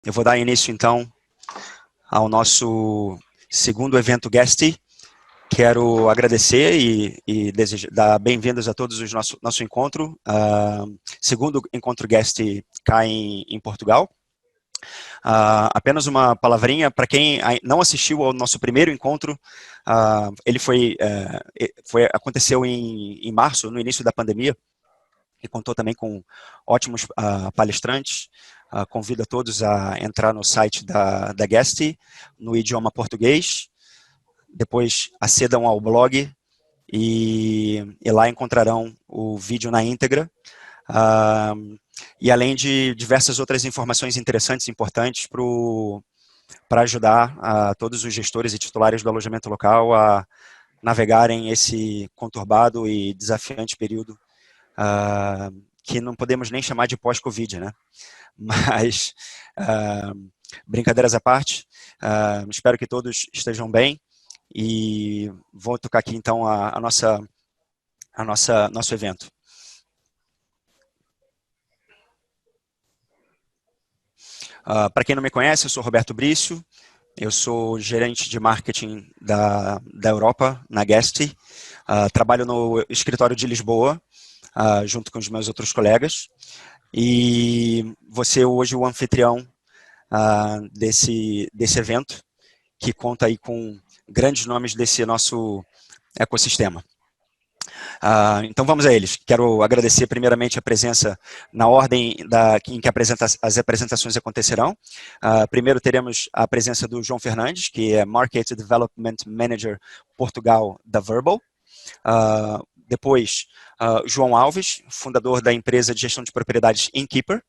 Eu vou dar início, então, ao nosso segundo evento Guest. Quero agradecer e dar bem-vindos a todos os nosso encontro, segundo encontro Guest cá em Portugal. Apenas uma palavrinha para quem não assistiu ao nosso primeiro encontro. Ele aconteceu em março, no início da pandemia, e contou também com ótimos palestrantes. Convido a todos a entrar no site da Guest, no idioma português. Depois acedam ao blog e lá encontrarão o vídeo na íntegra. E além de diversas outras informações interessantes e importantes para ajudar todos os gestores e titulares do alojamento local a navegarem esse conturbado e desafiante período que não podemos nem chamar de pós-Covid, né? Mas, brincadeiras à parte, espero que todos estejam bem e vou tocar aqui então nosso evento. Para quem não me conhece, eu sou Roberto Brício, eu sou gerente de marketing da Europa, na Guest. Trabalho no escritório de Lisboa, junto com os meus outros colegas, e vou ser hoje o anfitrião desse evento, que conta aí com grandes nomes desse nosso ecossistema. Então vamos a eles. Quero agradecer primeiramente a presença na ordem em que as apresentações acontecerão. Primeiro teremos a presença do João Fernandes, que é Market Development Manager Portugal da Verbal. Depois, João Alves, fundador da empresa de gestão de propriedades Inkeeper.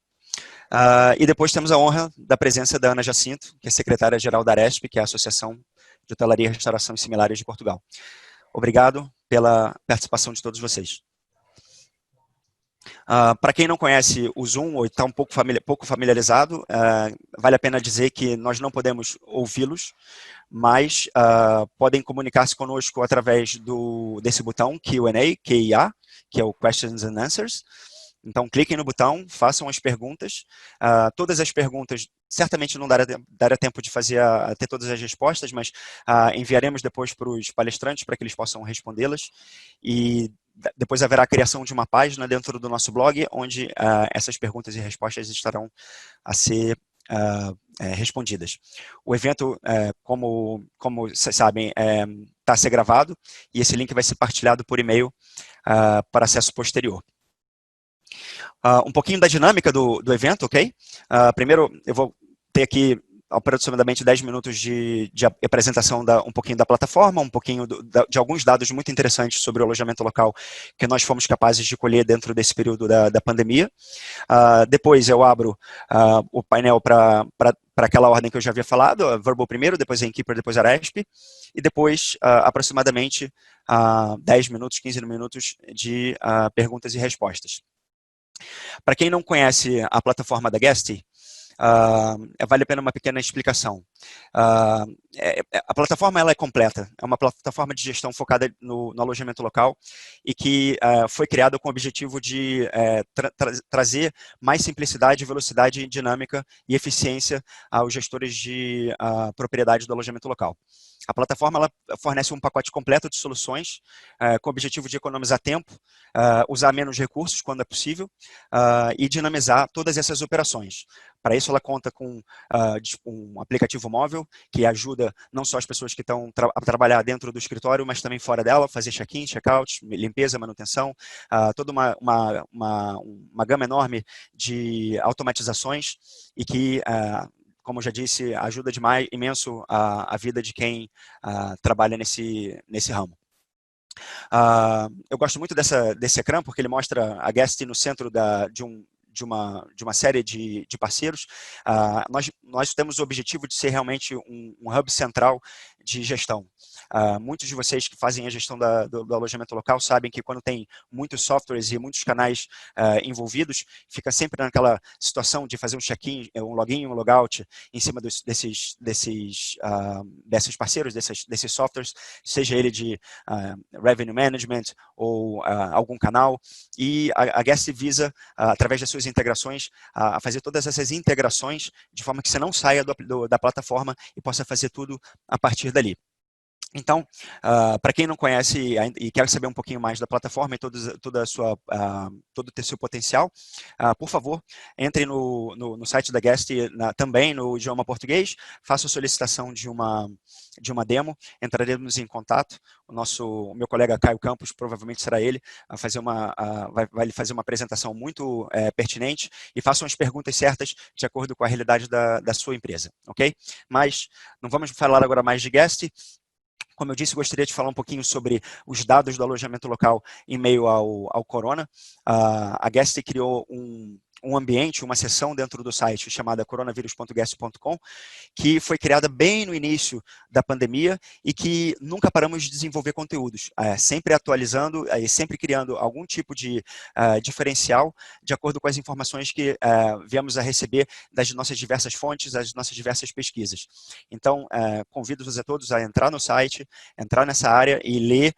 E depois temos a honra da presença da Ana Jacinto, que é secretária-geral da Aresp, que é a Associação de Hotelaria, Restauração e Similares de Portugal. Obrigado pela participação de todos vocês. Para quem não conhece o Zoom ou está um pouco familiarizado, vale a pena dizer que nós não podemos ouvi-los, mas podem comunicar-se conosco através desse botão Q&A, QIA, que é o Questions and Answers. Então, cliquem no botão, façam as perguntas. Todas as perguntas, certamente não dará tempo de ter todas as respostas, mas enviaremos depois para os palestrantes para que eles possam respondê-las. E depois haverá a criação de uma página dentro do nosso blog, onde essas perguntas e respostas estarão a ser respondidas. O evento, como vocês sabem, está a ser gravado, e esse link vai ser partilhado por e-mail para acesso posterior. Um pouquinho da dinâmica do evento, ok? Primeiro, eu vou ter aqui aproximadamente 10 minutos de apresentação um pouquinho da plataforma, um pouquinho de alguns dados muito interessantes sobre o alojamento local que nós fomos capazes de colher dentro desse período da pandemia. Depois eu abro o painel para aquela ordem que eu já havia falado, a Verbal primeiro, depois a Inkeeper, depois a Aresp, e depois aproximadamente 10 minutos, 15 minutos de perguntas e respostas. Para quem não conhece a plataforma da Guest, vale a pena uma pequena explicação. A plataforma ela é completa, é uma plataforma de gestão focada no alojamento local e que foi criada com o objetivo de trazer mais simplicidade, velocidade, dinâmica e eficiência aos gestores de propriedade do alojamento local. A plataforma ela fornece um pacote completo de soluções com o objetivo de economizar tempo, usar menos recursos quando é possível e dinamizar todas essas operações. Para isso, ela conta com um aplicativo móvel que ajuda não só as pessoas que estão a trabalhar dentro do escritório, mas também fora dela, fazer check-in, check-out, limpeza, manutenção, toda uma gama enorme de automatizações e que como eu já disse, ajuda imenso a vida de quem trabalha nesse ramo. Eu gosto muito desse ecrã, porque ele mostra a Guest no centro de uma série de parceiros. Nós temos o objetivo de ser realmente um hub central de gestão. Muitos de vocês que fazem a gestão do alojamento local sabem que quando tem muitos softwares e muitos canais envolvidos, fica sempre naquela situação de fazer um check-in, um login, um logout em cima desses parceiros, desses softwares, seja ele de revenue management ou algum canal, e a Guest visa, através das suas integrações, a fazer todas essas integrações de forma que você não saia da plataforma e possa fazer tudo a partir dali. Então, para quem não conhece e quer saber um pouquinho mais da plataforma e todo o seu potencial, por favor, entre no site da Guest, também no idioma português, faça a solicitação de uma demo, entraremos em contato. O meu colega Caio Campos, provavelmente será ele, vai lhe fazer uma apresentação muito pertinente e façam as perguntas certas de acordo com a realidade da sua empresa, ok? Mas não vamos falar agora mais de Guest. Como eu disse, gostaria de falar um pouquinho sobre os dados do alojamento local em meio ao corona. A Guest criou um ambiente, uma seção dentro do site chamada coronavírus.guest.com, que foi criada bem no início da pandemia e que nunca paramos de desenvolver conteúdos, sempre atualizando e sempre criando algum tipo de diferencial de acordo com as informações que viemos a receber das nossas diversas fontes, das nossas diversas pesquisas. Então, convido-vos a todos a entrar no site, entrar nessa área e ler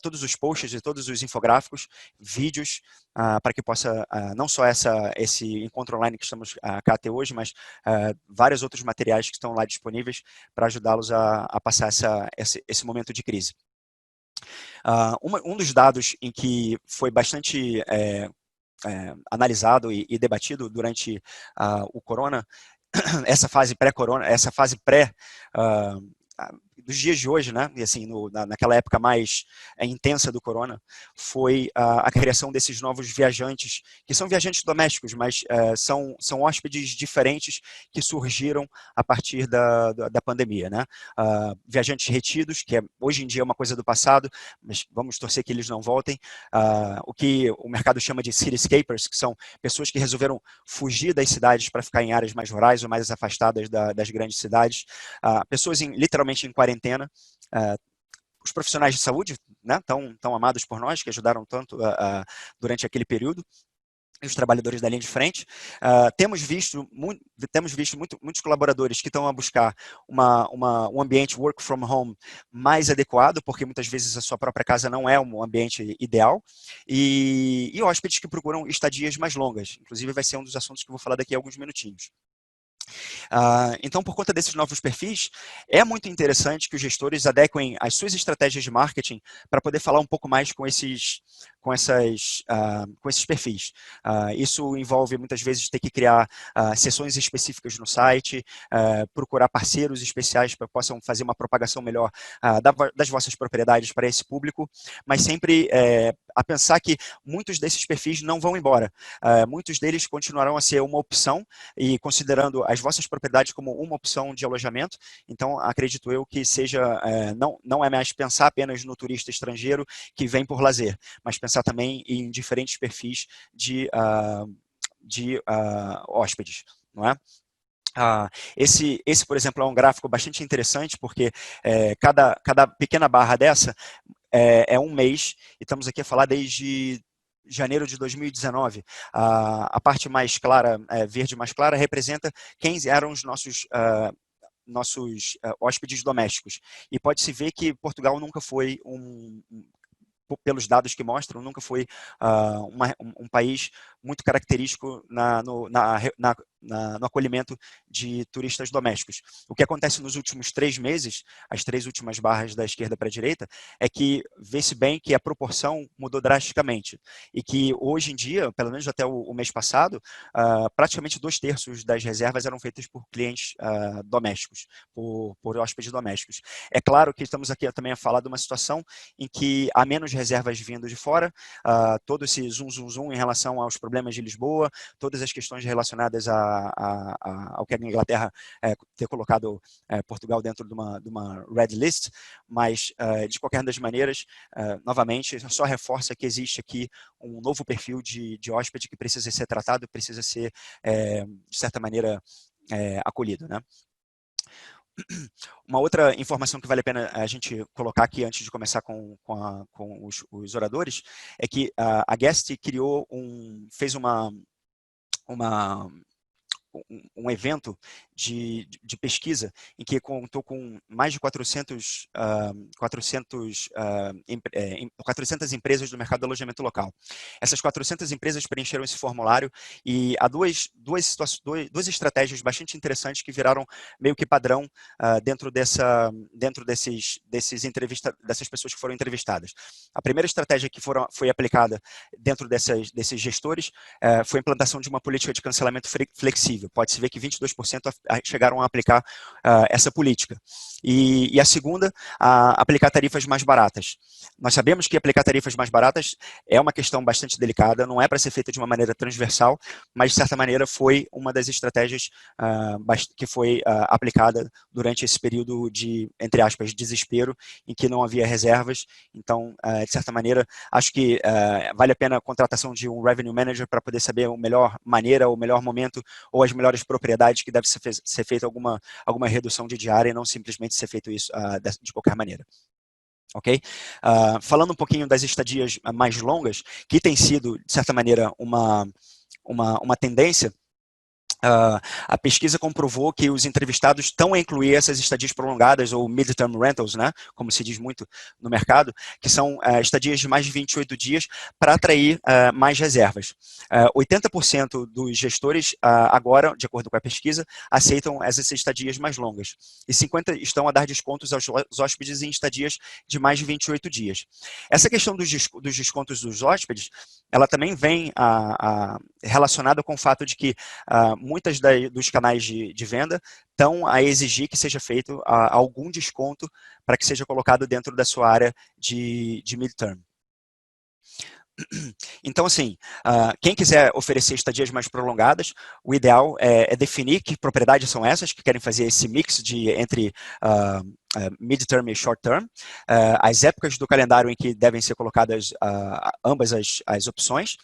todos os posts e todos os infográficos, vídeos, para que possa, não só esse encontro online que estamos cá até hoje, mas vários outros materiais que estão lá disponíveis para ajudá-los a passar esse momento de crise. Um dos dados em que foi bastante analisado e debatido durante o corona, essa fase pré-corona, essa fase dos dias de hoje, né? E assim, naquela época mais intensa do corona, foi a criação desses novos viajantes, que são viajantes domésticos, mas são hóspedes diferentes que surgiram a partir da pandemia, né? Viajantes retidos, que hoje em dia é uma coisa do passado, mas vamos torcer que eles não voltem. O que o mercado chama de cityscapers, que são pessoas que resolveram fugir das cidades para ficar em áreas mais rurais ou mais afastadas das grandes cidades. Pessoas literalmente em quarentena, os profissionais de saúde, né, tão amados por nós, que ajudaram tanto durante aquele período, e os trabalhadores da linha de frente. Temos visto muitos colaboradores que estão a buscar um ambiente work from home mais adequado, porque muitas vezes a sua própria casa não é um ambiente ideal, e hóspedes que procuram estadias mais longas. Inclusive vai ser um dos assuntos que eu vou falar daqui a alguns minutinhos. Então, por conta desses novos perfis, é muito interessante que os gestores adequem as suas estratégias de marketing para poder falar um pouco mais com esses perfis. Isso envolve, muitas vezes, ter que criar sessões específicas no site, procurar parceiros especiais para que possam fazer uma propagação melhor das vossas propriedades para esse público, mas sempre a pensar que muitos desses perfis não vão embora. Muitos deles continuarão a ser uma opção e considerando as vossas propriedades como uma opção de alojamento. Então, acredito eu que não é mais pensar apenas no turista estrangeiro que vem por lazer, mas pensar também em diferentes perfis de hóspedes, não é? Esse, por exemplo, é um gráfico bastante interessante, porque cada pequena barra dessa é um mês, e estamos aqui a falar desde janeiro de 2019. A parte mais clara, verde mais clara, representa quem eram os nossos hóspedes domésticos. E pode-se ver que Portugal nunca foi pelos dados que mostram, nunca foi um país muito característico no acolhimento de turistas domésticos. O que acontece nos últimos 3 meses, as 3 últimas barras da esquerda para a direita, é que vê-se bem que a proporção mudou drasticamente e que hoje em dia, pelo menos até o mês passado, praticamente 2/3 das reservas eram feitas por clientes domésticos, por hóspedes domésticos. É claro que estamos aqui também a falar de uma situação em que há menos reservas vindo de fora, todo esse zoom em relação aos problemas de Lisboa, todas as questões relacionadas ao que a Inglaterra ter colocado Portugal dentro de uma red list, mas de qualquer das maneiras, novamente, só reforça que existe aqui um novo perfil de hóspede que precisa ser tratado, precisa ser, de certa maneira, acolhido, né? Uma outra informação que vale a pena a gente colocar aqui antes de começar com os oradores é que a Guest fez um evento de pesquisa em que contou com mais de 400 empresas do mercado de alojamento local. Essas 400 empresas preencheram esse formulário e há duas estratégias bastante interessantes que viraram meio que padrão dentro dessas pessoas que foram entrevistadas. A primeira estratégia que foi aplicada dentro desses gestores foi a implantação de uma política de cancelamento flexível. Pode-se ver que 22% chegaram a aplicar essa política. E a segunda, aplicar tarifas mais baratas. Nós sabemos que aplicar tarifas mais baratas é uma questão bastante delicada, não é para ser feita de uma maneira transversal, mas, de certa maneira, foi uma das estratégias que foi aplicada durante esse período de, entre aspas, desespero, em que não havia reservas. Então, de certa maneira, acho que vale a pena a contratação de um Revenue Manager para poder saber a melhor maneira, o melhor momento, ou as melhores propriedades que deve ser feita alguma redução de diária e não simplesmente ser feito isso de qualquer maneira. Ok? Falando um pouquinho das estadias mais longas, que tem sido, de certa maneira, uma tendência, a pesquisa comprovou que os entrevistados estão a incluir essas estadias prolongadas, ou mid-term rentals, né, como se diz muito no mercado, que são estadias de mais de 28 dias para atrair mais reservas. 80% dos gestores agora, de acordo com a pesquisa, aceitam essas estadias mais longas. E 50% estão a dar descontos aos hóspedes em estadias de mais de 28 dias. Essa questão dos descontos dos hóspedes, ela também vem relacionada com o fato de que muitas dos canais de venda estão a exigir que seja feito algum desconto para que seja colocado dentro da sua área de midterm. Então, assim, quem quiser oferecer estadias mais prolongadas, o ideal é definir que propriedades são essas que querem fazer esse mix entre mid-term e short-term, as épocas do calendário em que devem ser colocadas ambas as opções,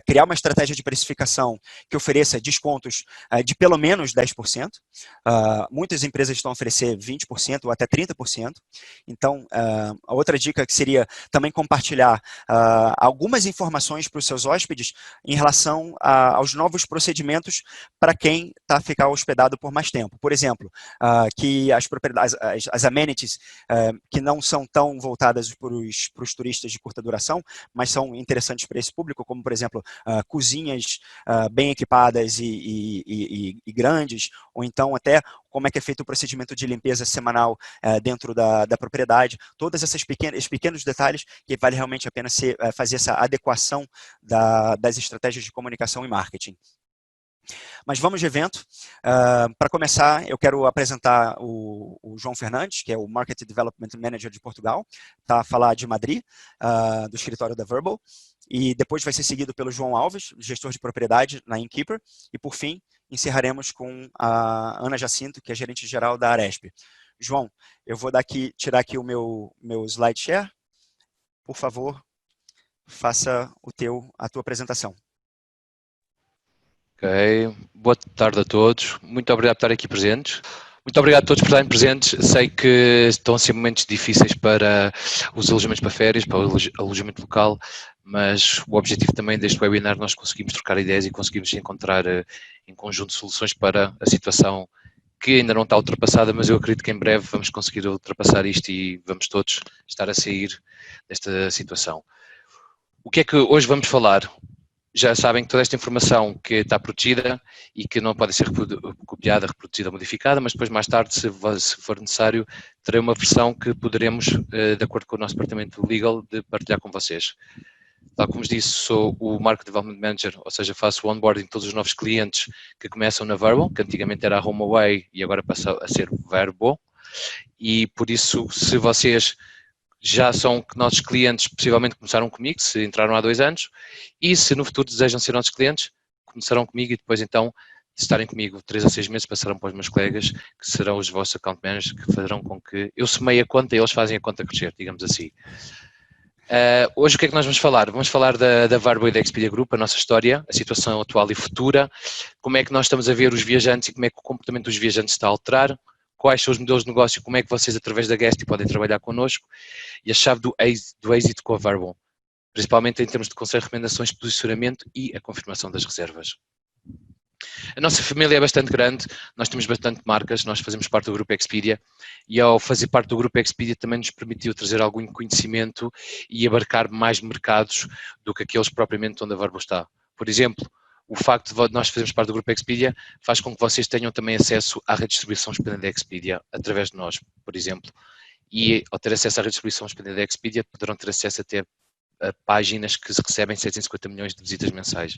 criar uma estratégia de precificação que ofereça descontos de pelo menos 10%, muitas empresas estão a oferecer 20% ou até 30%, então a outra dica que seria também compartilhar algumas informações para os seus hóspedes em relação aos novos procedimentos para quem está a ficar hospedado por mais tempo. Por exemplo, que as propriedades, as amenities que não são tão voltadas para os turistas de curta duração, mas são interessantes para esse público, como, por exemplo, cozinhas bem equipadas e grandes, ou então até como é que é feito o procedimento de limpeza semanal dentro da propriedade, todos esses pequenos detalhes que vale realmente a pena fazer essa adequação das estratégias de comunicação e marketing. Mas vamos de evento. Para começar, eu quero apresentar o João Fernandes, que é o Market Development Manager de Portugal, tá a falar de Madrid, do escritório da Vrbo, e depois vai ser seguido pelo João Alves, gestor de propriedade na Innkeeper, e por fim, encerraremos com a Ana Jacinto, que é gerente geral da Aresp. João, eu vou tirar aqui o meu slide share. Por favor, faça a tua apresentação. Ok, boa tarde a todos, muito obrigado por estar aqui presentes, muito obrigado a todos por estarem presentes. Sei que estão a ser momentos difíceis para os alojamentos para férias, para o alojamento local, mas o objetivo também deste webinar nós conseguimos trocar ideias e conseguimos encontrar em conjunto soluções para a situação que ainda não está ultrapassada, mas eu acredito que em breve vamos conseguir ultrapassar isto e vamos todos estar a sair desta situação. O que é que hoje vamos falar? Já sabem que toda esta informação que está protegida e que não pode ser copiada, reproduzida ou modificada, mas depois mais tarde, se for necessário, terei uma versão que poderemos, de acordo com o nosso departamento legal, de partilhar com vocês. Tal como vos disse, sou o Market Development Manager, ou seja, faço o onboarding de todos os novos clientes que começam na Vrbo, que antigamente era a HomeAway e agora passa a ser Vrbo, e por isso, se vocês já são nossos clientes, possivelmente começaram comigo, se entraram há 2 anos, e se no futuro desejam ser nossos clientes, começarão comigo e depois então, se estarem comigo 3 a 6 meses, passarão para os meus colegas, que serão os vossos account managers, que farão com que eu semei a conta e eles fazem a conta crescer, digamos assim. Hoje o que é que nós vamos falar? Vamos falar da Vrbo e da Expedia Group, a nossa história, a situação atual e futura, como é que nós estamos a ver os viajantes e como é que o comportamento dos viajantes está a alterar, quais são os modelos de negócio, como é que vocês, através da Guesty, podem trabalhar connosco, e a chave do êxito com a Verbal, principalmente em termos de conselho, recomendações, posicionamento e a confirmação das reservas. A nossa família é bastante grande, nós temos bastante marcas, nós fazemos parte do Grupo Expedia e ao fazer parte do Grupo Expedia também nos permitiu trazer algum conhecimento e abarcar mais mercados do que aqueles propriamente onde a Verbal está. Por exemplo, o facto de nós fazermos parte do Grupo Expedia faz com que vocês tenham também acesso à redistribuição expandida da Expedia através de nós, por exemplo. E ao ter acesso à redistribuição expandida da Expedia poderão ter acesso até a páginas que recebem 750 milhões de visitas mensais.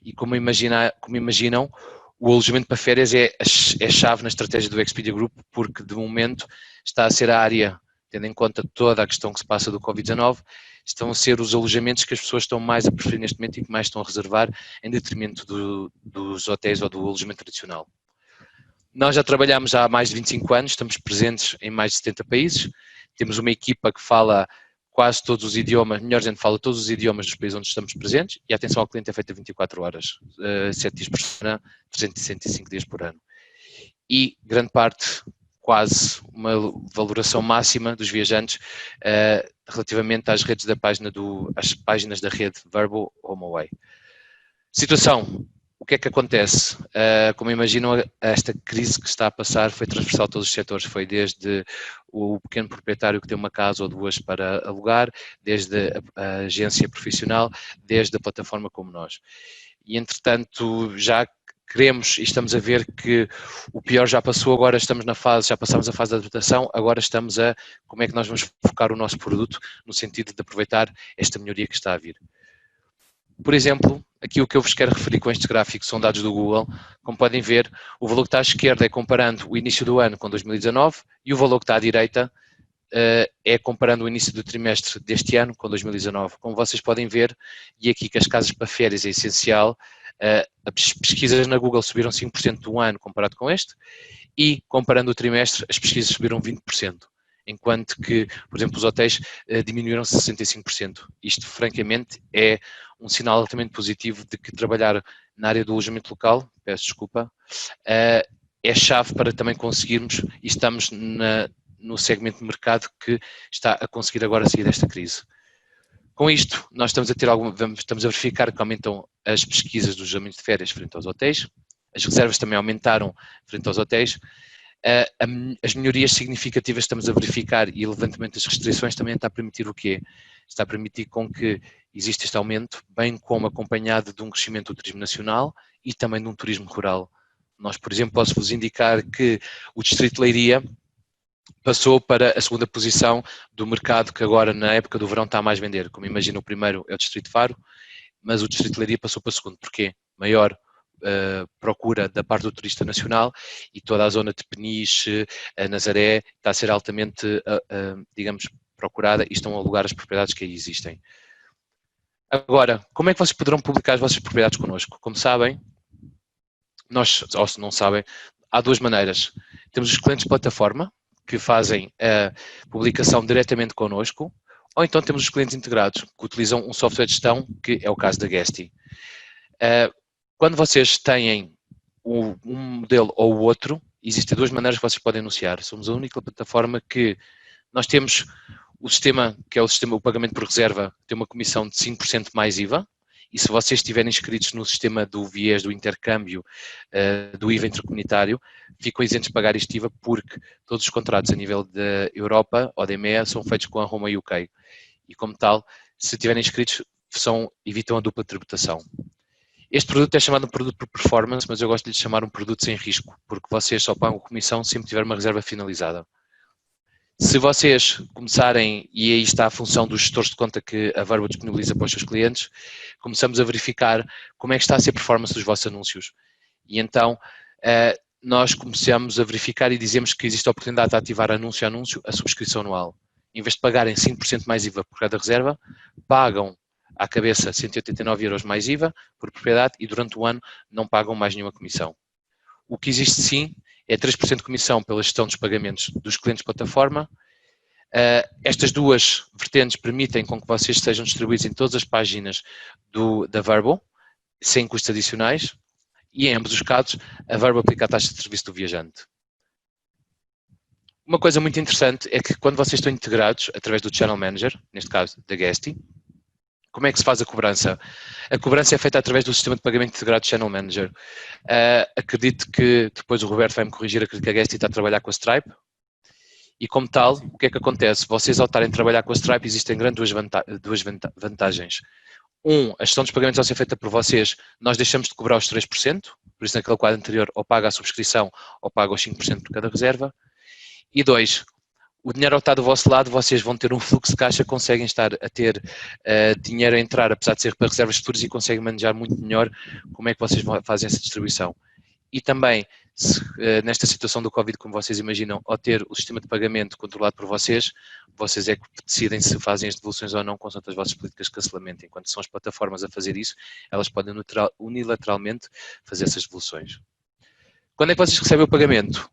E como imaginam, o alojamento para férias é chave na estratégia do Expedia Group, porque de momento está a ser a área, tendo em conta toda a questão que se passa do Covid-19, estão a ser os alojamentos que as pessoas estão mais a preferir neste momento e que mais estão a reservar em detrimento dos hotéis ou do alojamento tradicional. Nós já trabalhamos há mais de 25 anos, estamos presentes em mais de 70 países, temos uma equipa que fala quase todos os idiomas, melhor dizendo, fala todos os idiomas dos países onde estamos presentes e a atenção ao cliente é feita 24 horas, 7 dias por semana, 365 dias por ano. E grande parte, quase uma valoração máxima dos viajantes relativamente às redes da página às páginas da rede Verbal HomeAway. Situação. O que é que acontece? Como imaginam, esta crise que está a passar foi transversal a todos os setores, foi desde o pequeno proprietário que tem uma casa ou duas para alugar, desde a agência profissional, desde a plataforma como nós. E, entretanto, já queremos e estamos a ver que o pior já passou, agora estamos já passamos a fase da adaptação, agora estamos como é que nós vamos focar o nosso produto no sentido de aproveitar esta melhoria que está a vir. Por exemplo, aqui o que eu vos quero referir com estes gráficos são dados do Google. Como podem ver, o valor que está à esquerda é comparando o início do ano com 2019 e o valor que está à direita é comparando o início do trimestre deste ano com 2019. Como vocês podem ver, e aqui que as casas para férias é essencial, as pesquisas na Google subiram 5% do ano comparado com este e comparando o trimestre as pesquisas subiram 20%. Enquanto que, por exemplo, os hotéis diminuíram 65%. Isto, francamente, é um sinal altamente positivo de que trabalhar na área do alojamento local, peço desculpa, é chave para também conseguirmos, e estamos no segmento de mercado que está a conseguir agora sair desta crise. Com isto, nós estamos a verificar que aumentam as pesquisas do alojamento de férias frente aos hotéis, as reservas também aumentaram frente aos hotéis, as melhorias significativas que estamos a verificar e o levantamento das restrições também está a permitir o quê? Está a permitir com que exista este aumento, bem como acompanhado de um crescimento do turismo nacional e também de um turismo rural. Nós, por exemplo, posso-vos indicar que o Distrito de Leiria passou para a segunda posição do mercado que agora, na época do verão, está a mais vender. Como imagina, o primeiro é o Distrito de Faro, mas o Distrito de Leiria passou para o segundo. Porquê? Maior procura da parte do turista nacional e toda a zona de Peniche, Nazaré, está a ser altamente, digamos, procurada e estão a alugar as propriedades que aí existem. Agora, como é que vocês poderão publicar as vossas propriedades connosco? Como sabem, ou se não sabem, há duas maneiras. Temos os clientes de plataforma, que fazem a publicação diretamente connosco, ou então temos os clientes integrados, que utilizam um software de gestão, que é o caso da Guesty. Quando vocês têm um modelo ou o outro, existem duas maneiras que vocês podem anunciar. Somos a única plataforma que nós temos o sistema, que é o sistema, o pagamento por reserva, tem uma comissão de 5% mais IVA, e se vocês estiverem inscritos no sistema do viés do intercâmbio do IVA intercomunitário, ficam isentos de pagar este IVA porque todos os contratos a nível da Europa ou da EMEA são feitos com a Home UK. E como tal, se estiverem inscritos, evitam a dupla tributação. Este produto é chamado um produto por performance, mas eu gosto de lhe chamar um produto sem risco, porque vocês só pagam comissão sempre tiver uma reserva finalizada. Se vocês começarem, e aí está a função dos gestores de conta que a Verbal disponibiliza para os seus clientes, começamos a verificar como é que está a ser a performance dos vossos anúncios. E então, nós começamos a verificar e dizemos que existe a oportunidade de ativar anúncio a anúncio a subscrição anual. Em vez de pagarem 5% mais IVA por cada reserva, pagam à cabeça 189 € mais IVA por propriedade e durante o ano não pagam mais nenhuma comissão. O que existe sim é 3% de comissão pela gestão dos pagamentos dos clientes de plataforma. Estas duas vertentes permitem com que vocês sejam distribuídos em todas as páginas da Verbal, sem custos adicionais, e em ambos os casos a Verbal aplica a taxa de serviço do viajante. Uma coisa muito interessante é que quando vocês estão integrados através do Channel Manager, neste caso da Guesty, como é que se faz a cobrança? A cobrança é feita através do sistema de pagamento integrado do Channel Manager. Acredito que depois o Roberto vai me corrigir, acredito que a Guesty está a trabalhar com a Stripe. E como tal, o que é que acontece? Vocês ao estarem a trabalhar com a Stripe, existem duas vantagens. A gestão dos pagamentos ao ser feita por vocês, nós deixamos de cobrar os 3%, por isso naquele quadro anterior ou paga a subscrição ou paga os 5% por cada reserva. E 2, o dinheiro ao estar do vosso lado, vocês vão ter um fluxo de caixa, conseguem estar a ter dinheiro a entrar, apesar de ser para reservas futuras, e conseguem manejar muito melhor como é que vocês fazem essa distribuição. E também, nesta situação do Covid, como vocês imaginam, ao ter o sistema de pagamento controlado por vocês é que decidem se fazem as devoluções ou não consoante as vossas políticas de cancelamento. Enquanto são as plataformas a fazer isso, elas podem unilateralmente fazer essas devoluções. Quando é que vocês recebem o pagamento?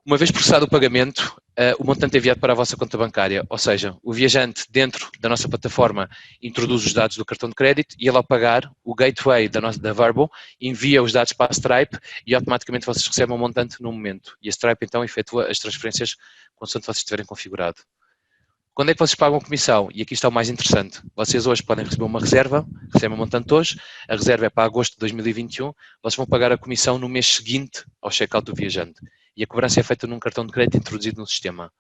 Uma vez processado o pagamento, o montante é enviado para a vossa conta bancária, ou seja, o viajante dentro da nossa plataforma introduz os dados do cartão de crédito e ele ao pagar, o gateway da Vrbo envia os dados para a Stripe e automaticamente vocês recebem um montante no momento. E a Stripe então efetua as transferências consoante vocês tiverem configurado. Quando é que vocês pagam a comissão? E aqui está o mais interessante. Vocês hoje podem receber uma reserva, recebem um montante hoje, a reserva é para agosto de 2021, vocês vão pagar a comissão no mês seguinte ao check-out do viajante. E a cobrança é feita num cartão de crédito introduzido no sistema.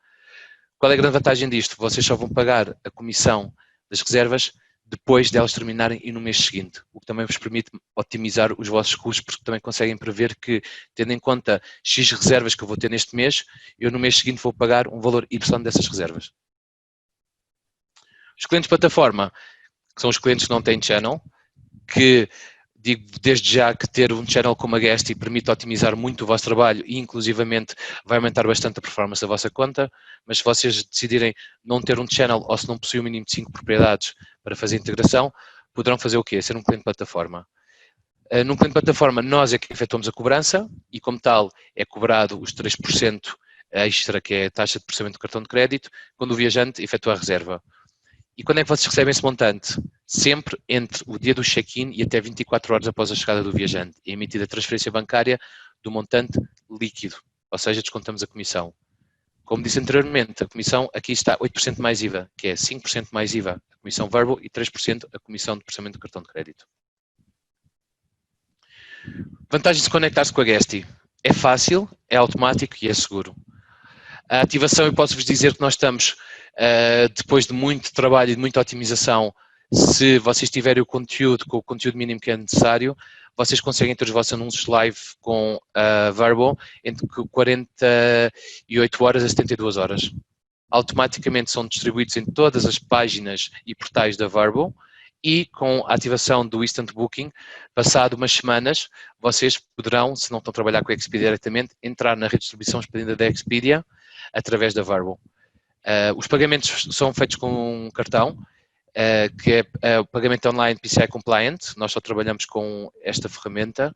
Qual é a grande vantagem disto? Vocês só vão pagar a comissão das reservas depois de elas terminarem e no mês seguinte, o que também vos permite otimizar os vossos custos, porque também conseguem prever que, tendo em conta X reservas que eu vou ter neste mês, eu no mês seguinte vou pagar um valor Y dessas reservas. Os clientes de plataforma, que são os clientes que não têm channel, que digo desde já que ter um channel como a Guesty permite otimizar muito o vosso trabalho e inclusivamente vai aumentar bastante a performance da vossa conta, mas se vocês decidirem não ter um channel ou se não possuem o mínimo de 5 propriedades para fazer a integração, poderão fazer o quê? Ser um cliente de plataforma. Num cliente de plataforma nós é que efetuamos a cobrança e como tal é cobrado os 3% extra, que é a taxa de processamento do cartão de crédito, quando o viajante efetua a reserva. E quando é que vocês recebem esse montante? Sempre entre o dia do check-in e até 24 horas após a chegada do viajante. É emitida a transferência bancária do montante líquido, ou seja, descontamos a comissão. Como disse anteriormente, a comissão aqui está 8% mais IVA, que é 5% mais IVA a comissão Vrbo e 3% a comissão de processamento do cartão de crédito. Vantagens de conectar-se com a Guesty. É fácil, é automático e é seguro. A ativação, eu posso-vos dizer que nós estamos, depois de muito trabalho e de muita otimização, se vocês tiverem o conteúdo, com o conteúdo mínimo que é necessário, vocês conseguem ter os vossos anúncios live com a Vrbo entre 48 horas a 72 horas. Automaticamente são distribuídos em todas as páginas e portais da Vrbo e com a ativação do Instant Booking, passado umas semanas, vocês poderão, se não estão a trabalhar com a Expedia diretamente, entrar na redistribuição expedida da Expedia através da Vrbo. Os pagamentos são feitos com um cartão, que é o pagamento online PCI Compliant. Nós só trabalhamos com esta ferramenta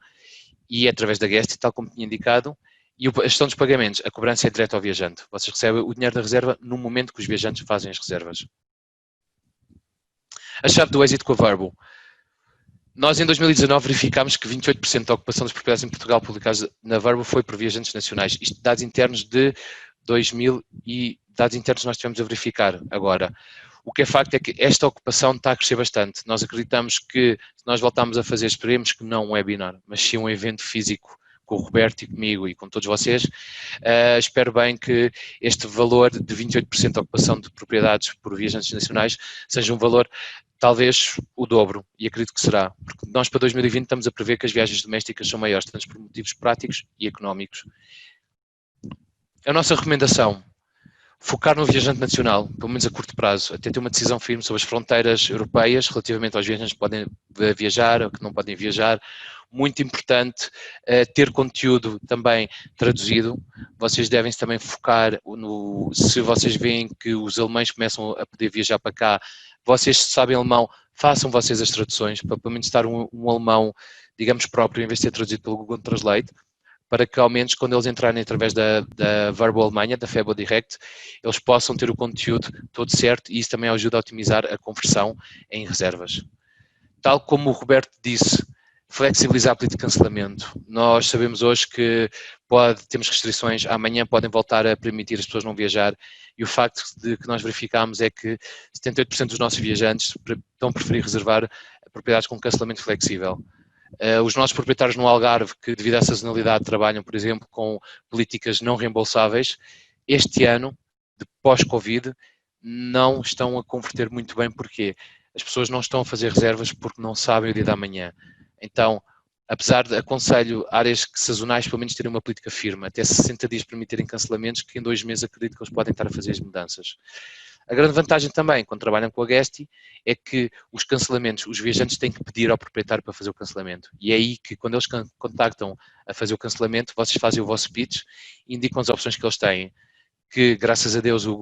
e é através da Guesty, tal como tinha indicado. E a gestão dos pagamentos, a cobrança é direta ao viajante. Vocês recebem o dinheiro da reserva no momento que os viajantes fazem as reservas. A chave do êxito com a Vrbo. Nós, em 2019, verificámos que 28% da ocupação das propriedades em Portugal publicadas na Vrbo foi por viajantes nacionais. Isto dados internos de 2000 e dados internos nós tivemos a verificar agora. O que é facto é que esta ocupação está a crescer bastante. Nós acreditamos que, se nós voltarmos a fazer, esperemos que não um webinar, mas sim um evento físico com o Roberto e comigo e com todos vocês, espero bem que este valor de 28% de ocupação de propriedades por viajantes nacionais seja um valor talvez o dobro, e acredito que será, porque nós para 2020 estamos a prever que as viagens domésticas são maiores, tanto por motivos práticos e económicos. A nossa recomendação: focar no viajante nacional, pelo menos a curto prazo, até ter uma decisão firme sobre as fronteiras europeias relativamente aos viajantes que podem viajar ou que não podem viajar. Muito importante ter conteúdo também traduzido. Vocês devem também focar no, se vocês veem que os alemães começam a poder viajar para cá, vocês sabem alemão, façam vocês as traduções, para pelo menos estar um alemão, digamos, próprio, em vez de ser traduzido pelo Google Translate, para que ao menos quando eles entrarem através da Vrbo Alemanha, da Febo Direct, eles possam ter o conteúdo todo certo e isso também ajuda a otimizar a conversão em reservas. Tal como o Roberto disse, Flexibilizar a política de cancelamento. Nós sabemos hoje que temos restrições, amanhã podem voltar a permitir as pessoas não viajar, e o facto de que nós verificamos é que 78% dos nossos viajantes estão a preferir reservar propriedades com cancelamento flexível. Os nossos proprietários no Algarve, que devido à sazonalidade trabalham, por exemplo, com políticas não reembolsáveis, este ano, de pós-Covid, não estão a converter muito bem. Porquê? As pessoas não estão a fazer reservas porque não sabem o dia da manhã. Então, apesar de aconselho áreas sazonais pelo menos terem uma política firme, até 60 dias permitirem cancelamentos, que em 2 meses acredito que eles podem estar a fazer as mudanças. A grande vantagem também, quando trabalham com a Guesty, é que os cancelamentos, os viajantes têm que pedir ao proprietário para fazer o cancelamento. E é aí que, quando eles contactam a fazer o cancelamento, vocês fazem o vosso pitch e indicam as opções que eles têm. Que, graças a Deus, o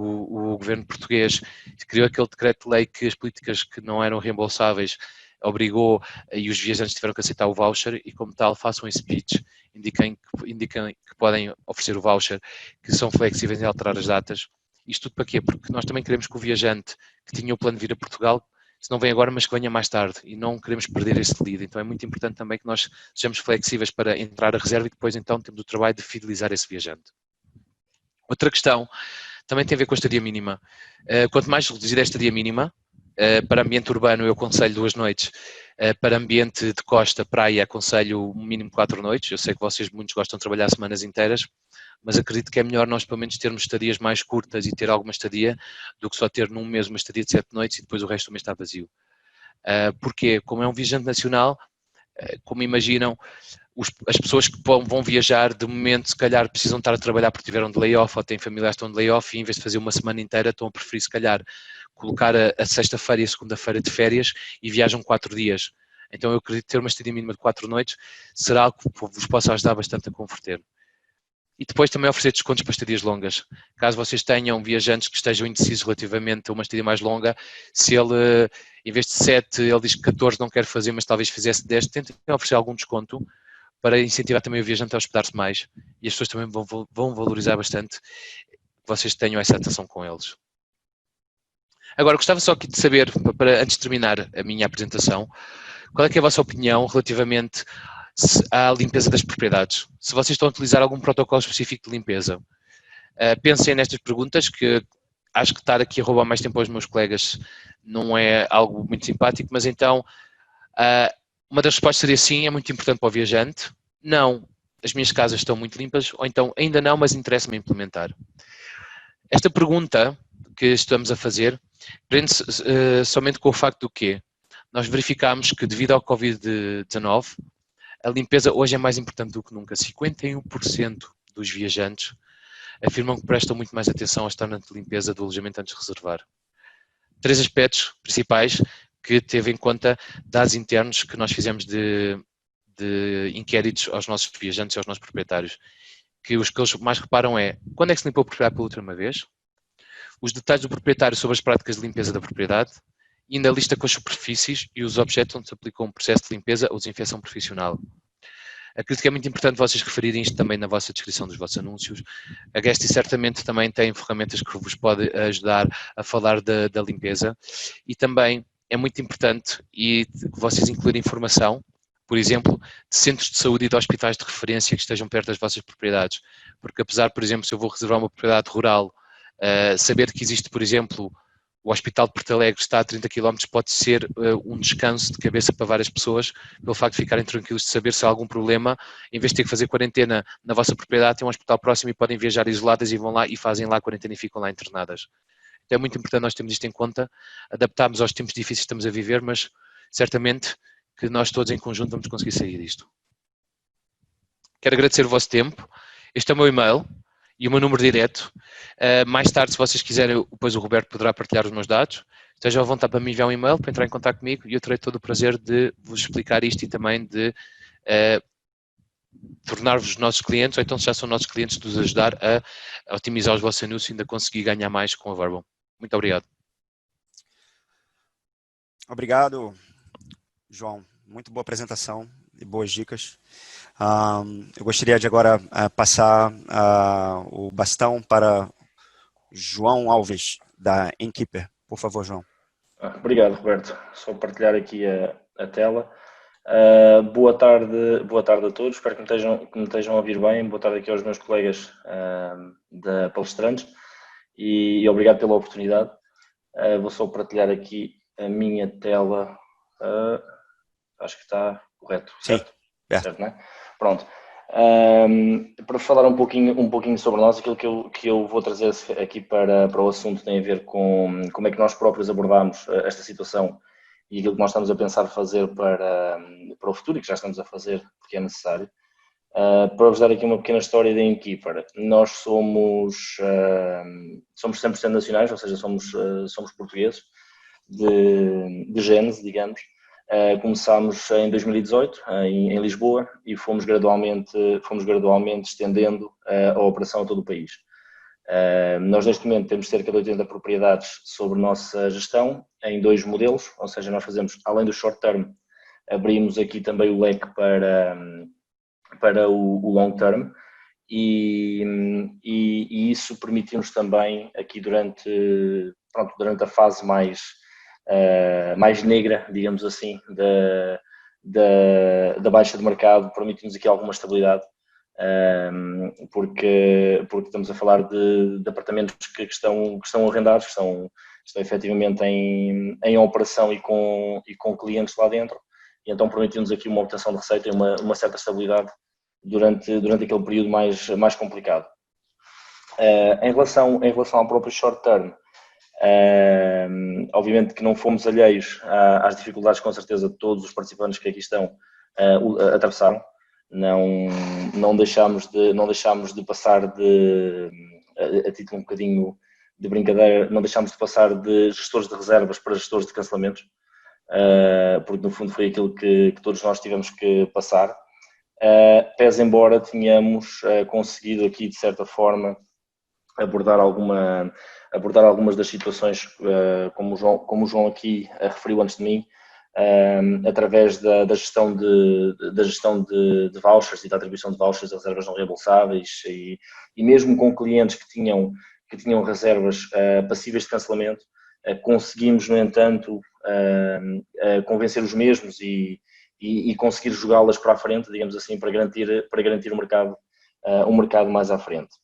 governo português criou aquele decreto-lei que as políticas que não eram reembolsáveis obrigou, e os viajantes tiveram que aceitar o voucher, e como tal façam esse pitch, indiquem que podem oferecer o voucher, que são flexíveis em alterar as datas. Isto tudo para quê? Porque nós também queremos que o viajante que tinha o plano de vir a Portugal, se não vem agora, mas que venha mais tarde, e não queremos perder esse lead. Então é muito importante também que nós sejamos flexíveis para entrar a reserva e depois então temos o trabalho de fidelizar esse viajante. Outra questão também tem a ver com a estadia mínima. Quanto mais reduzida a estadia mínima, para ambiente urbano eu aconselho 2 noites, para ambiente de costa, praia, aconselho um mínimo 4 noites. Eu sei que vocês muitos gostam de trabalhar semanas inteiras, mas acredito que é melhor nós pelo menos termos estadias mais curtas e ter alguma estadia do que só ter num mês uma estadia de 7 noites e depois o resto do mês está vazio. Porque, como é um viajante nacional, como imaginam, as pessoas que vão viajar, de momento, se calhar precisam estar a trabalhar porque tiveram de layoff ou têm familiares que estão de layoff, e em vez de fazer uma semana inteira, estão a preferir, se calhar, colocar a sexta-feira e a segunda-feira de férias e viajam 4 dias. Então, eu acredito que ter uma estadia mínima de 4 noites será algo que vos possa ajudar bastante a converter. E depois também oferecer descontos para estadias longas. Caso vocês tenham viajantes que estejam indecisos relativamente a uma estadia mais longa, se ele, em vez de 7, ele diz que 14 não quer fazer, mas talvez fizesse 10, tentem oferecer algum desconto para incentivar também o viajante a hospedar-se mais. E as pessoas também vão valorizar bastante que vocês tenham essa atenção com eles. Agora, gostava só aqui de saber, antes de terminar a minha apresentação, qual é que é a vossa opinião relativamente à limpeza das propriedades? Se vocês estão a utilizar algum protocolo específico de limpeza. Pensem nestas perguntas, que acho que estar aqui a roubar mais tempo aos meus colegas não é algo muito simpático, mas então uma das respostas seria sim, é muito importante para o viajante. Não, as minhas casas estão muito limpas, ou então ainda não, mas interessa-me implementar. Esta pergunta que estamos a fazer prende-se somente com o facto do quê? Nós verificamos que, devido ao Covid-19, a limpeza hoje é mais importante do que nunca. 51% dos viajantes afirmam que prestam muito mais atenção ao restaurante de limpeza do alojamento antes de reservar. 3 aspectos principais que teve em conta dados internos que nós fizemos de inquéritos aos nossos viajantes e aos nossos proprietários. Que os que eles mais reparam é quando é que se limpou a propriedade pela última vez, os detalhes do proprietário sobre as práticas de limpeza da propriedade, e ainda a lista com as superfícies e os objetos onde se aplicou um processo de limpeza ou desinfecção profissional. Acredito que é muito importante vocês referirem isto também na vossa descrição dos vossos anúncios. A Guesty certamente também tem ferramentas que vos podem ajudar a falar da limpeza, e também é muito importante que vocês incluírem informação, por exemplo, de centros de saúde e de hospitais de referência que estejam perto das vossas propriedades. Porque apesar, por exemplo, se eu vou reservar uma propriedade rural, saber que existe, por exemplo, o Hospital de Porto Alegre está a 30 km pode ser um descanso de cabeça para várias pessoas, pelo facto de ficarem tranquilos de saber se há algum problema, em vez de ter que fazer quarentena na vossa propriedade, tem um hospital próximo e podem viajar isoladas e vão lá e fazem lá a quarentena e ficam lá internadas. Então é muito importante nós termos isto em conta, adaptarmos aos tempos difíceis que estamos a viver, mas certamente que nós todos em conjunto vamos conseguir sair disto. Quero agradecer o vosso tempo. Este é o meu e-mail e o meu número direto. Mais tarde, se vocês quiserem, depois o Roberto poderá partilhar os meus dados. Estejam à vontade para me enviar um e-mail, para entrar em contato comigo, e eu terei todo o prazer de vos explicar isto e também de tornar-vos nossos clientes, ou então se já são nossos clientes, de vos ajudar a otimizar os vossos anúncios e ainda conseguir ganhar mais com a Verbal. Muito obrigado. Obrigado, João. Muito boa apresentação e boas dicas. Eu gostaria de agora passar o bastão para João Alves, da Enkeeper. Por favor, João. Obrigado, Roberto. Só partilhar aqui a tela. Boa tarde a todos, espero que me estejam a ouvir bem. Boa tarde aqui aos meus colegas da palestrantes e obrigado pela oportunidade. Vou só partilhar aqui a minha tela, acho que está correto, certo? Sim, certo, não é? Pronto. Para falar um pouquinho sobre nós, aquilo que eu vou trazer aqui para o assunto tem a ver com como é que nós próprios abordamos esta situação e aquilo que nós estamos a pensar fazer para o futuro e que já estamos a fazer porque é necessário. Para vos dar aqui uma pequena história da Inkeeper, nós somos 100% nacionais, ou seja, somos portugueses de gênese, digamos. Começámos em 2018 em Lisboa e fomos gradualmente estendendo a operação a todo o país. Nós neste momento temos cerca de 80 propriedades sobre nossa gestão em 2 modelos, ou seja, nós fazemos, além do short term, abrimos aqui também o leque para o long term e isso permitiu-nos também aqui durante a fase mais negra, digamos assim, da baixa de mercado, permite-nos aqui alguma estabilidade, porque estamos a falar de apartamentos que estão arrendados, que estão efetivamente em operação e com clientes lá dentro, e então permitiu-nos aqui uma obtenção de receita e uma certa estabilidade durante aquele período mais complicado. Em relação ao próprio short term, obviamente que não fomos alheios às dificuldades, com certeza, de todos os participantes que aqui estão atravessaram. Não deixámos de passar a título um bocadinho de brincadeira, não deixámos de passar de gestores de reservas para gestores de cancelamentos, porque no fundo foi aquilo que todos nós tivemos que passar. Pese embora tínhamos conseguido aqui, de certa forma, abordar algumas das situações, como o João aqui referiu antes de mim, através da gestão de vouchers e da atribuição de vouchers a reservas não reembolsáveis e mesmo com clientes que tinham reservas passíveis de cancelamento, conseguimos, no entanto, convencer os mesmos e conseguir jogá-las para a frente, digamos assim, para garantir o mercado mais à frente.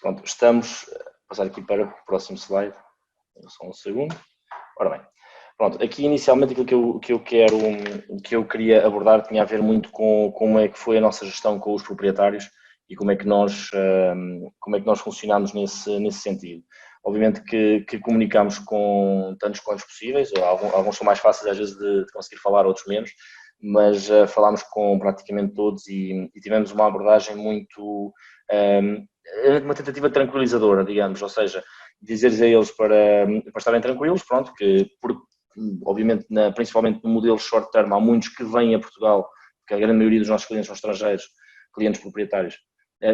Pronto, estamos a passar aqui para o próximo slide, só um segundo. Ora bem, pronto, aqui inicialmente aquilo que eu queria abordar tinha a ver muito com como é que foi a nossa gestão com os proprietários e como é que nós funcionámos nesse sentido. Obviamente que comunicamos com tantos quantos possíveis, alguns são mais fáceis às vezes de conseguir falar, outros menos, mas falámos com praticamente todos e tivemos uma abordagem muito, uma tentativa tranquilizadora, digamos, ou seja, dizer-lhes a eles para estarem tranquilos, pronto, que obviamente, principalmente no modelo short term, há muitos que vêm a Portugal, porque a grande maioria dos nossos clientes são estrangeiros, clientes proprietários,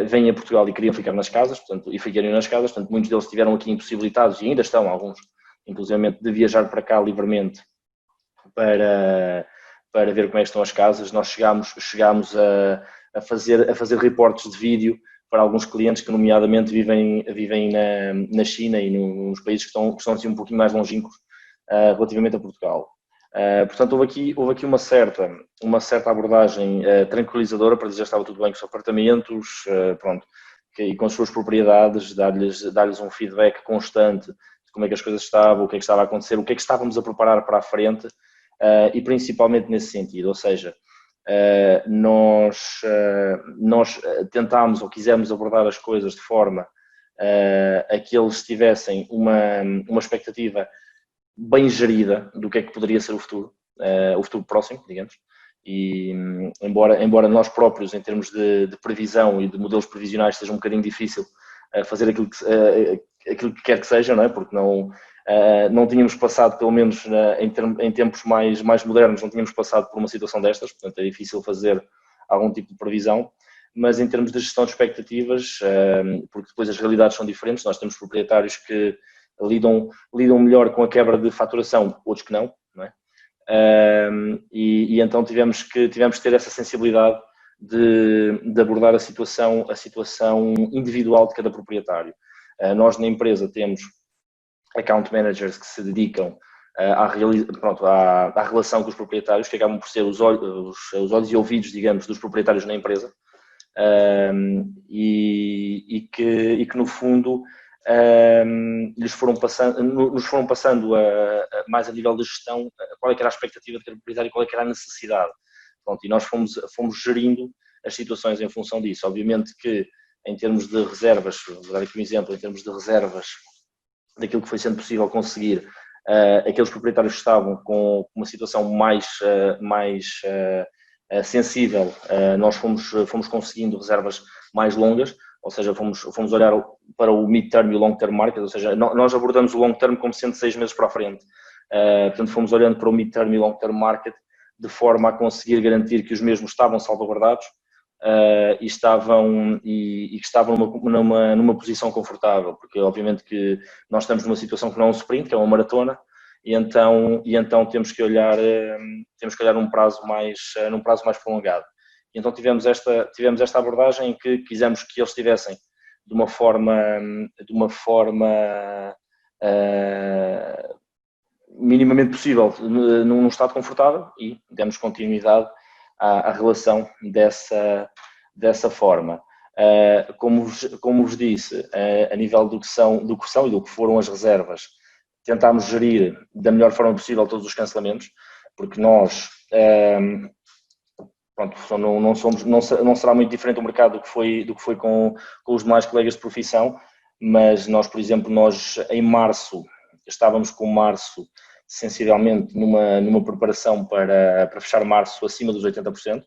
vêm a Portugal e queriam ficar nas casas, portanto, e ficariam nas casas, portanto, muitos deles estiveram aqui impossibilitados e ainda estão, alguns, inclusivamente, de viajar para cá livremente para ver como é que estão as casas. Nós chegámos a fazer reportes de vídeo para alguns clientes que, nomeadamente, vivem na China e nos países que estão assim um pouquinho mais longínquos relativamente a Portugal. Portanto, houve aqui uma certa abordagem tranquilizadora para dizer que estava tudo bem com os apartamentos, pronto, e com as suas propriedades, dar-lhes um feedback constante de como é que as coisas estavam, o que é que estava a acontecer, o que é que estávamos a preparar para a frente, e principalmente nesse sentido, ou seja, nós tentámos ou quisemos abordar as coisas de forma a que eles tivessem uma expectativa bem gerida do que é que poderia ser o futuro próximo, digamos, e embora nós próprios, em termos de previsão e de modelos previsionais, seja um bocadinho difícil fazer aquilo que quer que seja, não é? Porque não tínhamos passado, pelo menos em tempos mais modernos, não tínhamos passado por uma situação destas, portanto é difícil fazer algum tipo de previsão, mas em termos de gestão de expectativas, porque depois as realidades são diferentes, nós temos proprietários que lidam melhor com a quebra de faturação, outros que não é? E então tivemos que ter essa sensibilidade de abordar a situação individual de cada proprietário. Nós na empresa temos account managers que se dedicam à relação com os proprietários, que acabam por ser os olhos e ouvidos, digamos, dos proprietários na empresa, e que no fundo nos foram passando mais a nível de gestão qual é que era a expectativa de cada proprietário e qual é que era a necessidade. Pronto, e nós fomos gerindo as situações em função disso. Obviamente que em termos de reservas, vou dar aqui um exemplo, em termos de reservas daquilo que foi sendo possível conseguir, aqueles proprietários que estavam com uma situação mais sensível, nós fomos conseguindo reservas mais longas, ou seja, fomos olhar para o mid-term e o long-term market, ou seja, nós abordamos o long-term como sendo 6 meses para a frente. Portanto, fomos olhando para o mid-term e long-term market de forma a conseguir garantir que os mesmos estavam salvaguardados e que estavam numa posição confortável, porque obviamente que nós estamos numa situação que não é um sprint, que é uma maratona, e então temos que olhar num prazo mais prolongado. E então tivemos esta abordagem em que quisemos que eles estivessem de uma forma minimamente possível num estado confortável e demos continuidade à relação dessa forma. Como vos disse, a nível do que são e do que foram as reservas, tentámos gerir da melhor forma possível todos os cancelamentos, porque nós, não será muito diferente o mercado do que foi com os demais colegas de profissão, mas nós, por exemplo, em março, estávamos com março sensivelmente numa preparação para fechar março acima dos 80%,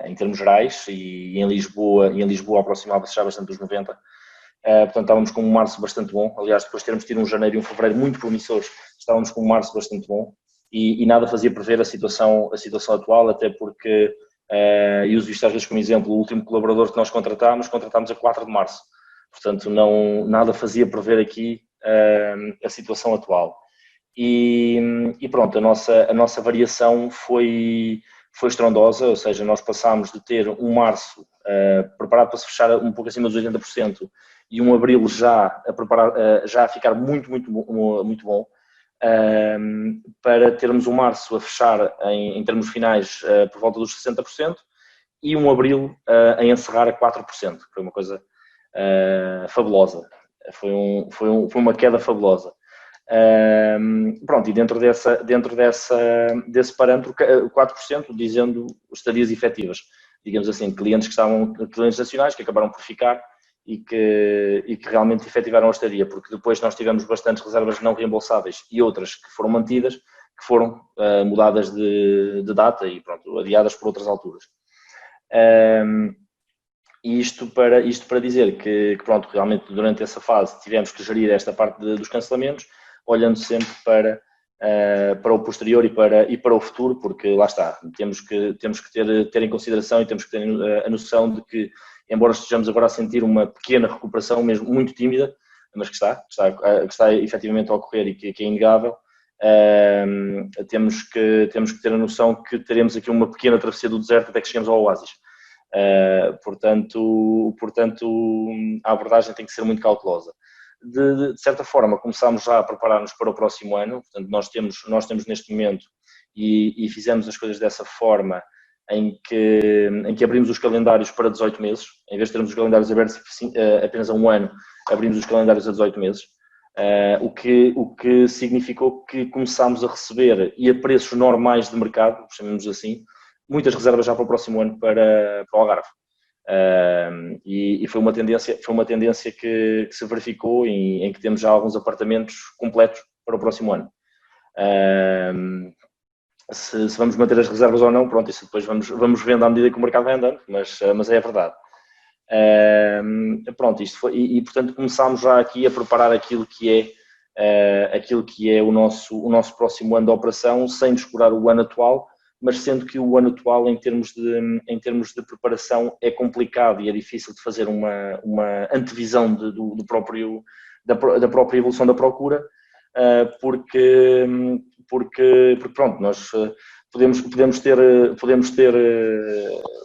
em termos gerais, e em Lisboa aproximava-se já bastante dos 90%. Portanto, estávamos com um março bastante bom. Aliás, depois de termos tido um janeiro e um fevereiro muito promissores, estávamos com um março bastante bom e nada fazia prever a situação atual, até porque, e uso isto às vezes como exemplo, o último colaborador que nós contratámos a 4 de março. Portanto, nada fazia prever aqui a situação atual. E pronto, a nossa variação foi estrondosa, ou seja, nós passámos de ter um março preparado para se fechar um pouco acima dos 80% e um abril já a ficar muito, muito, muito bom, para termos um março a fechar em termos finais por volta dos 60% e um abril a encerrar a 4%. Foi uma coisa fabulosa, foi uma queda fabulosa. Pronto, e dentro desse parâmetro, 4% dizendo estadias efetivas, digamos assim, clientes nacionais que acabaram por ficar e que realmente efetivaram a estadia, porque depois nós tivemos bastantes reservas não reembolsáveis e outras que foram mantidas, que foram mudadas de data e pronto, adiadas por outras alturas. E isto para dizer que pronto, realmente durante essa fase tivemos que gerir esta parte dos cancelamentos, olhando sempre para o posterior e para o futuro, porque lá está, temos que ter em consideração e temos que ter a noção de que, embora estejamos agora a sentir uma pequena recuperação, mesmo muito tímida, mas que está efetivamente a ocorrer e que é inegável, temos que ter a noção que teremos aqui uma pequena travessia do deserto até que cheguemos ao oásis. Portanto, a abordagem tem que ser muito cautelosa. De certa forma, começámos já a preparar-nos para o próximo ano. Portanto, nós temos neste momento e fizemos as coisas dessa forma em que abrimos os calendários para 18 meses. Em vez de termos os calendários abertos apenas a um ano, abrimos os calendários a 18 meses. O que significou que começámos a receber, e a preços normais de mercado, chamemos assim, muitas reservas já para o próximo ano para o Algarve. E foi uma tendência que se verificou em que temos já alguns apartamentos completos para o próximo ano. Se vamos manter as reservas ou não, pronto, isso depois vamos vendo à medida que o mercado vai andando, mas é a verdade. Pronto, isto foi, e portanto começámos já aqui a preparar aquilo que é o nosso próximo ano de operação, sem descurar o ano atual, mas sendo que o ano atual, em termos de preparação, é complicado e é difícil de fazer uma antevisão da própria evolução da procura, porque pronto, nós podemos ter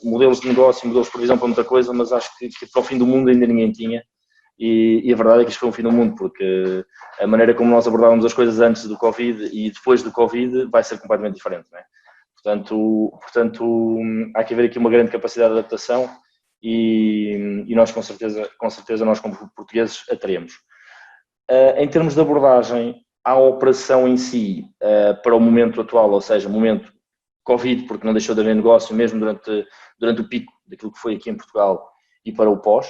modelos de negócio, modelos de previsão para muita coisa, mas acho que para o fim do mundo ainda ninguém tinha, E a verdade é que isto foi um fim do mundo, porque a maneira como nós abordávamos as coisas antes do Covid e depois do Covid vai ser completamente diferente, não é? Portanto, há que haver aqui uma grande capacidade de adaptação e nós, com certeza, nós como portugueses a teremos. Em termos de abordagem à operação em si, para o momento atual, ou seja, momento Covid, porque não deixou de haver negócio mesmo durante o pico daquilo que foi aqui em Portugal e para o pós,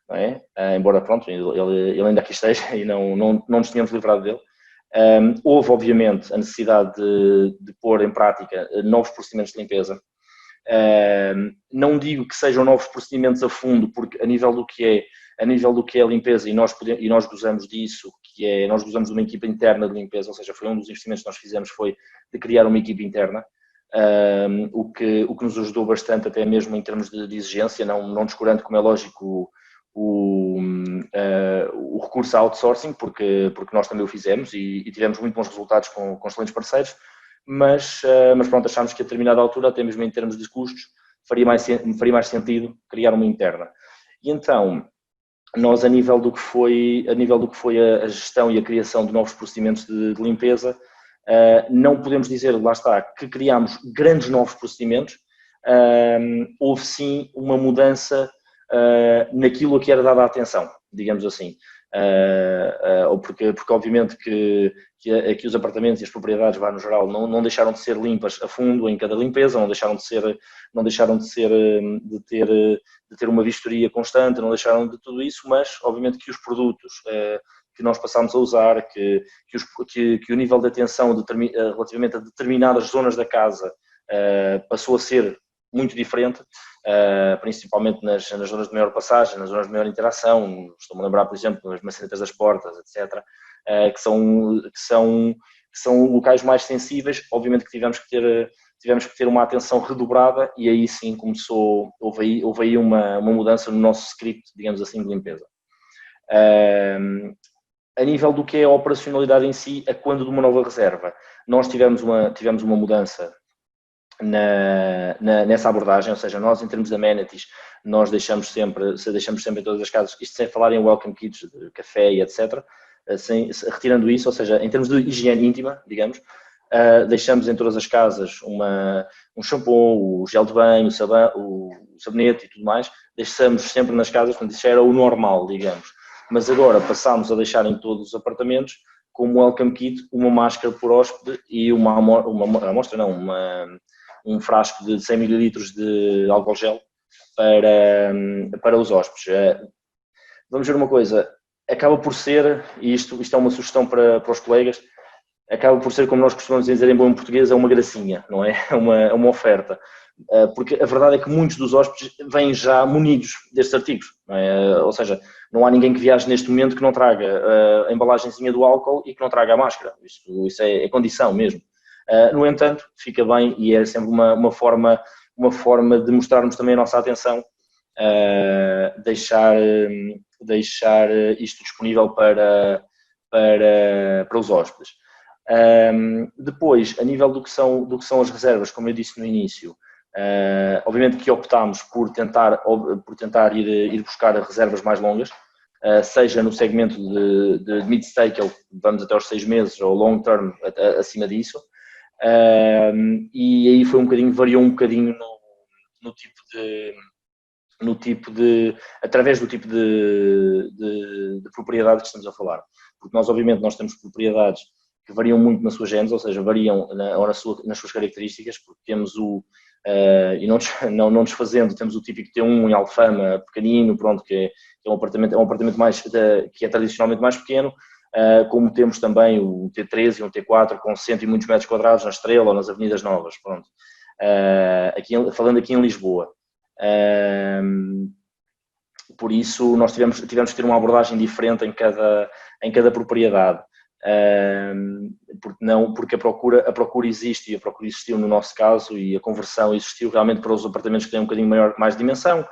não é? Embora, pronto, ele ainda aqui esteja e não nos tínhamos livrado dele. Houve, obviamente, a necessidade de pôr em prática novos procedimentos de limpeza. Não digo que sejam novos procedimentos a fundo, porque a nível do que é a limpeza, e nós gozamos disso, nós gozamos de uma equipa interna de limpeza, ou seja, foi um dos investimentos que nós fizemos, foi de criar uma equipa interna, o que nos ajudou bastante até mesmo em termos de exigência, não descurando, como é lógico, o recurso a outsourcing, porque nós também o fizemos e tivemos muito bons resultados com excelentes parceiros, mas pronto, achámos que a determinada altura, até mesmo em termos de custos, faria mais sentido criar uma interna. E então, nós a nível do que foi a gestão e a criação de novos procedimentos de limpeza, não podemos dizer, lá está, que criámos grandes novos procedimentos, houve sim uma mudança naquilo a que era dada a atenção, digamos assim. Porque obviamente que os apartamentos e as propriedades, no geral, não deixaram de ser limpas a fundo em cada limpeza, não deixaram de ter uma vistoria constante, não deixaram de tudo isso, mas obviamente que os produtos que nós passámos a usar, que o nível de atenção relativamente a determinadas zonas da casa passou a ser muito diferente, principalmente nas zonas de maior passagem, nas zonas de maior interação. Estou-me a lembrar, por exemplo, das maçanetas das portas, etc., que são locais mais sensíveis. Obviamente que tivemos que ter uma atenção redobrada e aí sim houve aí uma mudança no nosso script, digamos assim, de limpeza. A nível do que é a operacionalidade em si, a quando de uma nova reserva, nós tivemos uma mudança nessa abordagem, ou seja, nós em termos de amenities, nós deixamos sempre em todas as casas, isto sem falar em welcome kits, de café e etc., retirando isso, ou seja, em termos de higiene íntima, digamos, deixamos em todas as casas um shampoo, o gel de banho, o sabonete e tudo mais, deixamos sempre nas casas, portanto isso era o normal, digamos. Mas agora passámos a deixar em todos os apartamentos como welcome kit uma máscara por hóspede e um frasco de 100 ml de álcool gel para os hóspedes. Vamos ver uma coisa, acaba por ser, e isto é uma sugestão para os colegas, acaba por ser, como nós costumamos dizer em bom português, é uma gracinha, não é? É uma oferta. Porque a verdade é que muitos dos hóspedes vêm já munidos destes artigos, não é? Ou seja, não há ninguém que viaje neste momento que não traga a embalagenzinha do álcool e que não traga a máscara. Isso é condição mesmo. No entanto, fica bem e é sempre uma forma de mostrarmos também a nossa atenção, deixar isto disponível para os hóspedes. Depois, a nível do que são as reservas, como eu disse no início, obviamente que optámos por tentar ir buscar reservas mais longas, seja no segmento de mid-stay, que vamos até aos 6 meses, ou long term acima disso. E aí variou um bocadinho através do tipo de propriedade que estamos a falar. Porque nós temos propriedades que variam muito na sua gênese, ou seja, variam nas suas características, porque temos e não desfazendo, temos o típico T1 em Alfama, pequenino, pronto, que é um apartamento que é tradicionalmente mais pequeno, como temos também o T3 e um T4 com 100 e muitos metros quadrados na Estrela ou nas Avenidas Novas, pronto. Falando aqui em Lisboa. Por isso nós tivemos que ter uma abordagem diferente em cada propriedade, porque a procura existe e a procura existiu no nosso caso e a conversão existiu realmente para os apartamentos que têm um bocadinho mais dimensão.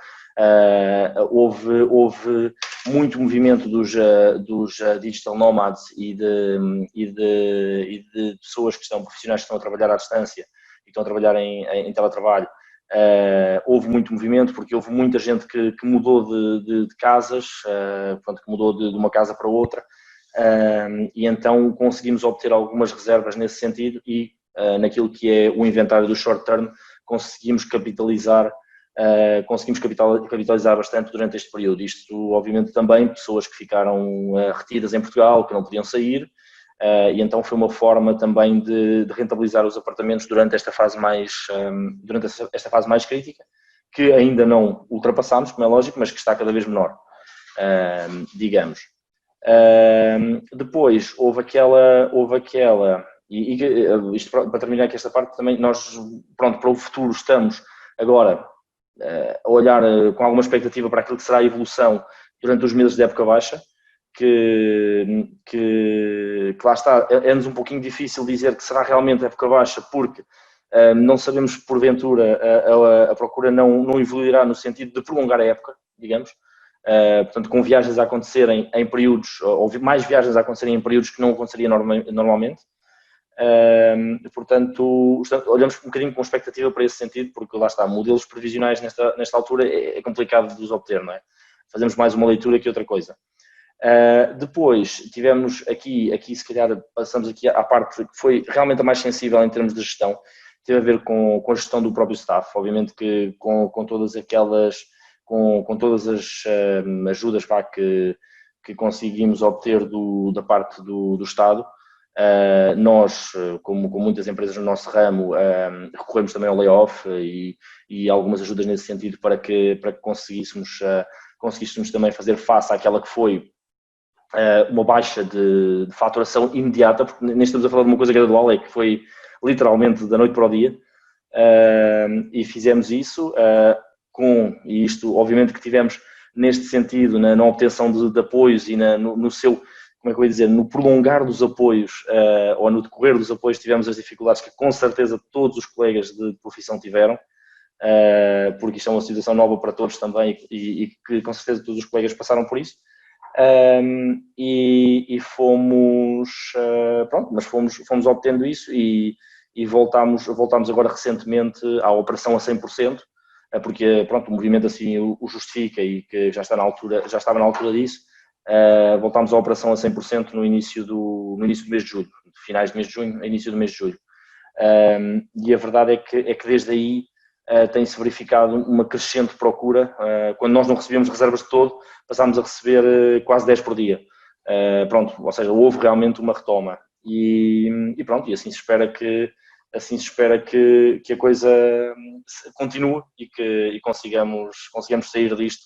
Houve muito movimento dos digital nomads e de pessoas profissionais que estão a trabalhar à distância e que estão a trabalhar em teletrabalho, houve muito movimento, porque houve muita gente que mudou de casas, portanto, que mudou de uma casa para outra, e então conseguimos obter algumas reservas nesse sentido e naquilo que é o inventário do short term conseguimos capitalizar bastante durante este período. Isto, obviamente, também pessoas que ficaram retidas em Portugal, que não podiam sair, e então foi uma forma também de rentabilizar os apartamentos durante esta fase mais crítica, que ainda não ultrapassámos, como é lógico, mas que está cada vez menor, digamos. Depois houve aquela e isto para terminar aqui esta parte também, nós, pronto, para o futuro estamos agora a olhar com alguma expectativa para aquilo que será a evolução durante os meses de época baixa, que lá está, é-nos um pouquinho difícil dizer que será realmente época baixa, porque não sabemos se porventura a procura não evoluirá no sentido de prolongar a época, digamos, portanto com viagens a acontecerem em períodos, ou mais viagens a acontecerem em períodos que não aconteceria normalmente. Portanto, olhamos um bocadinho com expectativa para esse sentido, porque lá está, modelos previsionais nesta altura é complicado de os obter, não é? Fazemos mais uma leitura que outra coisa. Depois tivemos aqui se calhar passamos aqui à parte que foi realmente a mais sensível em termos de gestão, teve a ver com a gestão do próprio staff, obviamente que com todas aquelas, com todas as ajudas que conseguimos obter da parte do Estado. Nós, como muitas empresas no nosso ramo, recorremos também ao layoff e algumas ajudas nesse sentido para que conseguíssemos também fazer face àquela que foi uma baixa de faturação imediata, porque nem estamos a falar de uma coisa gradual, é que foi literalmente da noite para o dia, e fizemos isso e isto obviamente que tivemos neste sentido na obtenção de apoios e no seu, como é que eu ia dizer, no prolongar dos apoios ou no decorrer dos apoios tivemos as dificuldades que com certeza todos os colegas de profissão tiveram, porque isto é uma situação nova para todos também e que com certeza todos os colegas passaram por isso. E fomos, pronto, mas fomos obtendo isso e voltámos agora recentemente à operação a 100%, porque pronto, o movimento assim o justifica e que já estava na altura disso. Voltámos à operação a 100% no início do mês de julho, finais do mês de junho, início do mês de julho. E a verdade é que desde aí tem-se verificado uma crescente procura. Quando nós não recebíamos reservas de todo, passámos a receber quase 10 por dia. Pronto, ou seja, houve realmente uma retoma. E pronto, e assim se espera que a coisa continue e que consigamos sair disto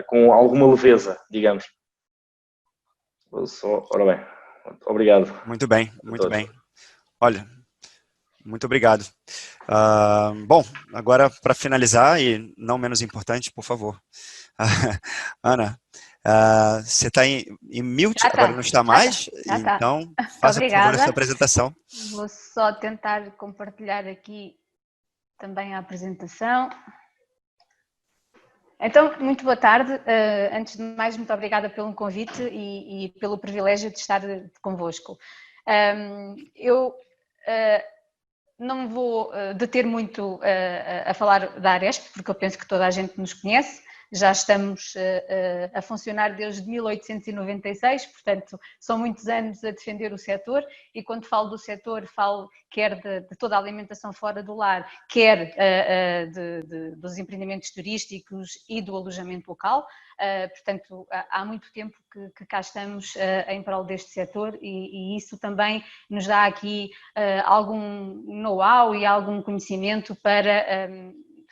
com alguma leveza, digamos. Ora bem, obrigado. Muito bem, muito bem. Olha, muito obrigado. Bom, agora para finalizar, e não menos importante, por favor. Ana, você está em mute, agora não está mais, então faça por favor a sua apresentação. Vou só tentar compartilhar aqui também a apresentação. Então, muito boa tarde. Antes de mais, muito obrigada pelo convite e pelo privilégio de estar convosco. Eu não me vou deter muito a falar da Aresp, porque eu penso que toda a gente nos conhece. Já estamos a funcionar desde 1896, portanto, são muitos anos a defender o setor e quando falo do setor, falo quer de toda a alimentação fora do lar, quer dos empreendimentos turísticos e do alojamento local. Portanto, há muito tempo que cá estamos em prol deste setor e isso também nos dá aqui algum know-how e algum conhecimento para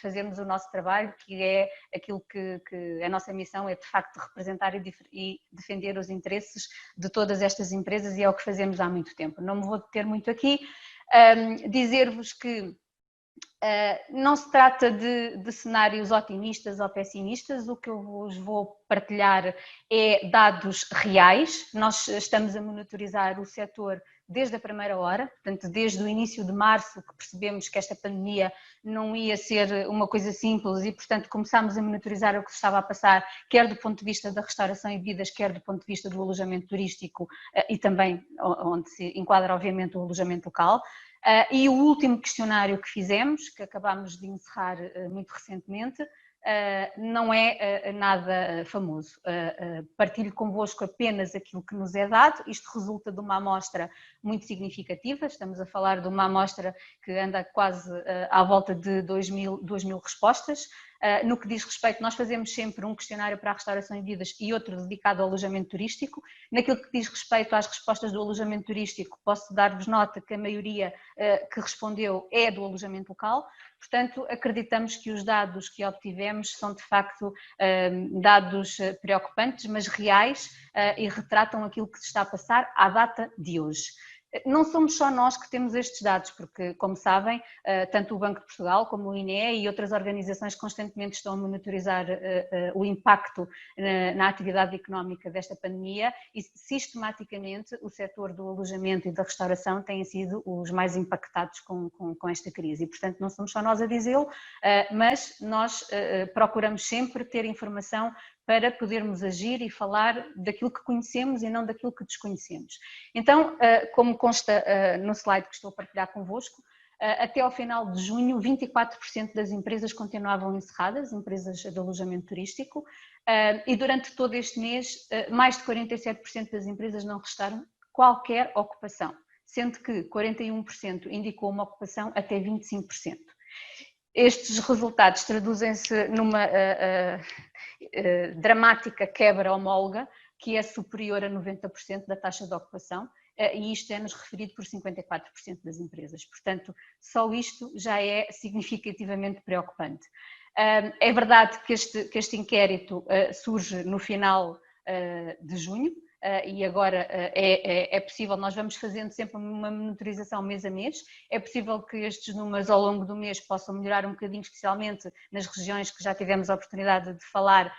fazermos o nosso trabalho, que é aquilo que a nossa missão é de facto representar e defender os interesses de todas estas empresas e é o que fazemos há muito tempo. Não me vou deter muito aqui, dizer-vos que não se trata de cenários otimistas ou pessimistas, o que eu vos vou partilhar é dados reais. Nós estamos a monitorizar o setor desde a primeira hora, portanto desde o início de março que percebemos que esta pandemia não ia ser uma coisa simples e portanto começámos a monitorizar o que se estava a passar, quer do ponto de vista da restauração e bebidas, quer do ponto de vista do alojamento turístico e também onde se enquadra obviamente o alojamento local. E o último questionário que fizemos, que acabámos de encerrar muito recentemente, não é nada famoso. Partilho convosco apenas aquilo que nos é dado. Isto resulta de uma amostra muito significativa. Estamos a falar de uma amostra que anda quase à volta de 2.000 respostas. No que diz respeito, nós fazemos sempre um questionário para a restauração e bebidas e outro dedicado ao alojamento turístico. Naquilo que diz respeito às respostas do alojamento turístico, posso dar-vos nota que a maioria que respondeu é do alojamento local. Portanto, acreditamos que os dados que obtivemos são de facto dados preocupantes, mas reais, e retratam aquilo que se está a passar à data de hoje. Não somos só nós que temos estes dados, porque, como sabem, tanto o Banco de Portugal como o INE e outras organizações constantemente estão a monitorizar o impacto na atividade económica desta pandemia e, sistematicamente, o setor do alojamento e da restauração têm sido os mais impactados com esta crise. E, portanto, não somos só nós a dizê-lo, mas nós procuramos sempre ter informação para podermos agir e falar daquilo que conhecemos e não daquilo que desconhecemos. Então, como consta no slide que estou a partilhar convosco, até ao final de junho, 24% das empresas continuavam encerradas, empresas de alojamento turístico, e durante todo este mês, mais de 47% das empresas não registaram qualquer ocupação, sendo que 41% indicou uma ocupação até 25%. Estes resultados traduzem-se numa dramática quebra homóloga, que é superior a 90% da taxa de ocupação, e isto é-nos referido por 54% das empresas. Portanto, só isto já é significativamente preocupante. É verdade que este inquérito surge no final de junho, e agora é possível, nós vamos fazendo sempre uma monitorização mês a mês, é possível que estes números ao longo do mês possam melhorar um bocadinho, especialmente nas regiões que já tivemos a oportunidade de falar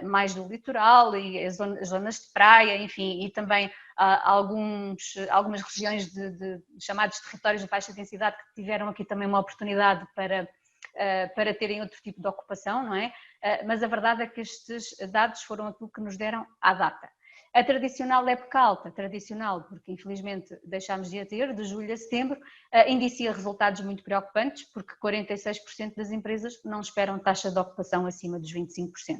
mais do litoral e as zonas de praia, enfim, e também algumas regiões de chamados territórios de baixa densidade que tiveram aqui também uma oportunidade para terem outro tipo de ocupação, não é? Mas a verdade é que estes dados foram aquilo que nos deram à data. A tradicional época alta, tradicional porque infelizmente deixámos de a ter, de julho a setembro, indicia resultados muito preocupantes porque 46% das empresas não esperam taxa de ocupação acima dos 25%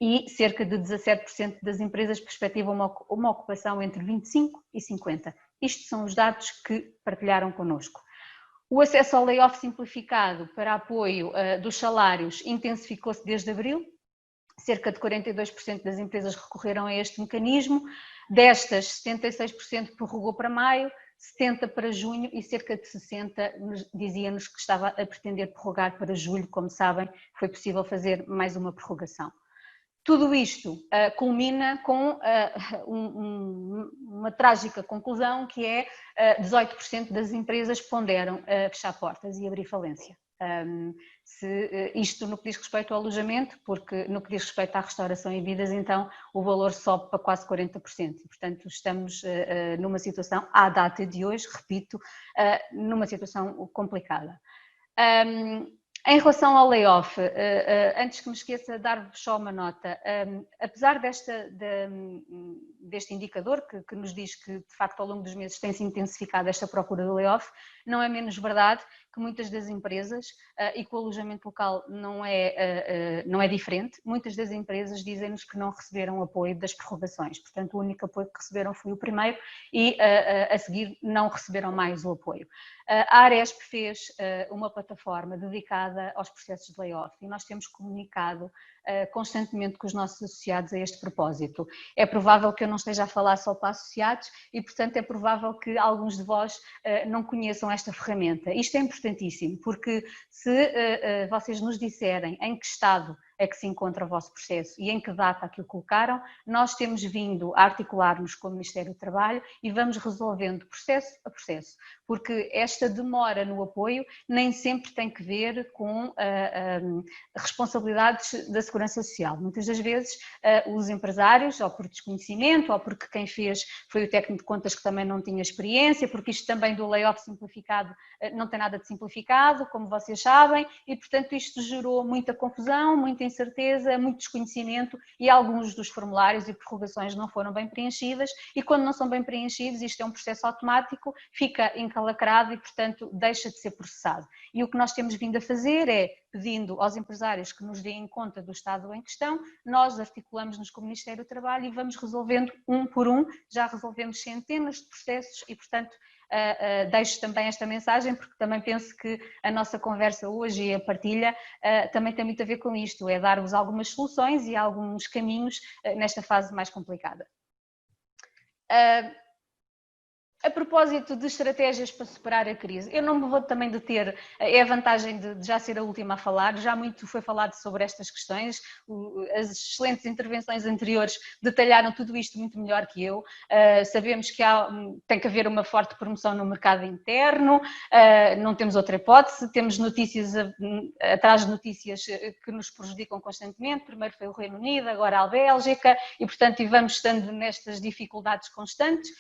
e cerca de 17% das empresas perspectivam uma ocupação entre 25% e 50%. Estes são os dados que partilharam connosco. O acesso ao layoff simplificado para apoio dos salários intensificou-se desde abril. Cerca de 42% das empresas recorreram a este mecanismo, destas 76% prorrogou para maio, 70% para junho e cerca de 60% dizia-nos que estava a pretender prorrogar para julho. Como sabem, foi possível fazer mais uma prorrogação. Tudo isto culmina com uma trágica conclusão, que é 18% das empresas ponderam fechar portas e abrir falência. Isto no que diz respeito ao alojamento, porque no que diz respeito à restauração e bebidas, então o valor sobe para quase 40%. E, portanto, estamos numa situação, à data de hoje, repito, numa situação complicada. Em relação ao layoff, antes que me esqueça, dar-vos só uma nota. Apesar deste indicador que nos diz que, de facto, ao longo dos meses tem-se intensificado esta procura de layoff, não é menos verdade que muitas das empresas, e que o alojamento local não é diferente, muitas das empresas dizem-nos que não receberam apoio das prorrogações. Portanto, o único apoio que receberam foi o primeiro e, a seguir, não receberam mais o apoio. A Aresp fez uma plataforma dedicada aos processos de layoff e nós temos comunicado constantemente com os nossos associados a este propósito. É provável que eu não esteja a falar só para associados e, portanto, é provável que alguns de vós não conheçam esta ferramenta. Isto é importantíssimo, porque se vocês nos disserem em que estado é que se encontra o vosso processo e em que data que o colocaram, nós temos vindo a articular-nos com o Ministério do Trabalho e vamos resolvendo processo a processo, porque esta demora no apoio nem sempre tem que ver com responsabilidades da Segurança Social. Muitas das vezes os empresários, ou por desconhecimento, ou porque quem fez foi o técnico de contas que também não tinha experiência, porque isto também do layoff simplificado não tem nada de simplificado, como vocês sabem, e portanto isto gerou muita confusão, muita incerteza, muito desconhecimento e alguns dos formulários e prorrogações não foram bem preenchidas e quando não são bem preenchidos, isto é um processo automático, fica encalacrado e, portanto, deixa de ser processado. E o que nós temos vindo a fazer é, pedindo aos empresários que nos deem conta do estado em questão, nós articulamos-nos com o Ministério do Trabalho e vamos resolvendo um por um, já resolvemos centenas de processos e, portanto, deixo também esta mensagem porque também penso que a nossa conversa hoje e a partilha também tem muito a ver com isto, é dar-vos algumas soluções e alguns caminhos nesta fase mais complicada. A propósito de estratégias para superar a crise, eu não me vou também deter, é a vantagem de já ser a última a falar, já muito foi falado sobre estas questões, as excelentes intervenções anteriores detalharam tudo isto muito melhor que eu, sabemos que tem que haver uma forte promoção no mercado interno, não temos outra hipótese, temos notícias atrás de notícias que nos prejudicam constantemente, primeiro foi o Reino Unido, agora a Bélgica, e portanto vamos estando nestas dificuldades constantes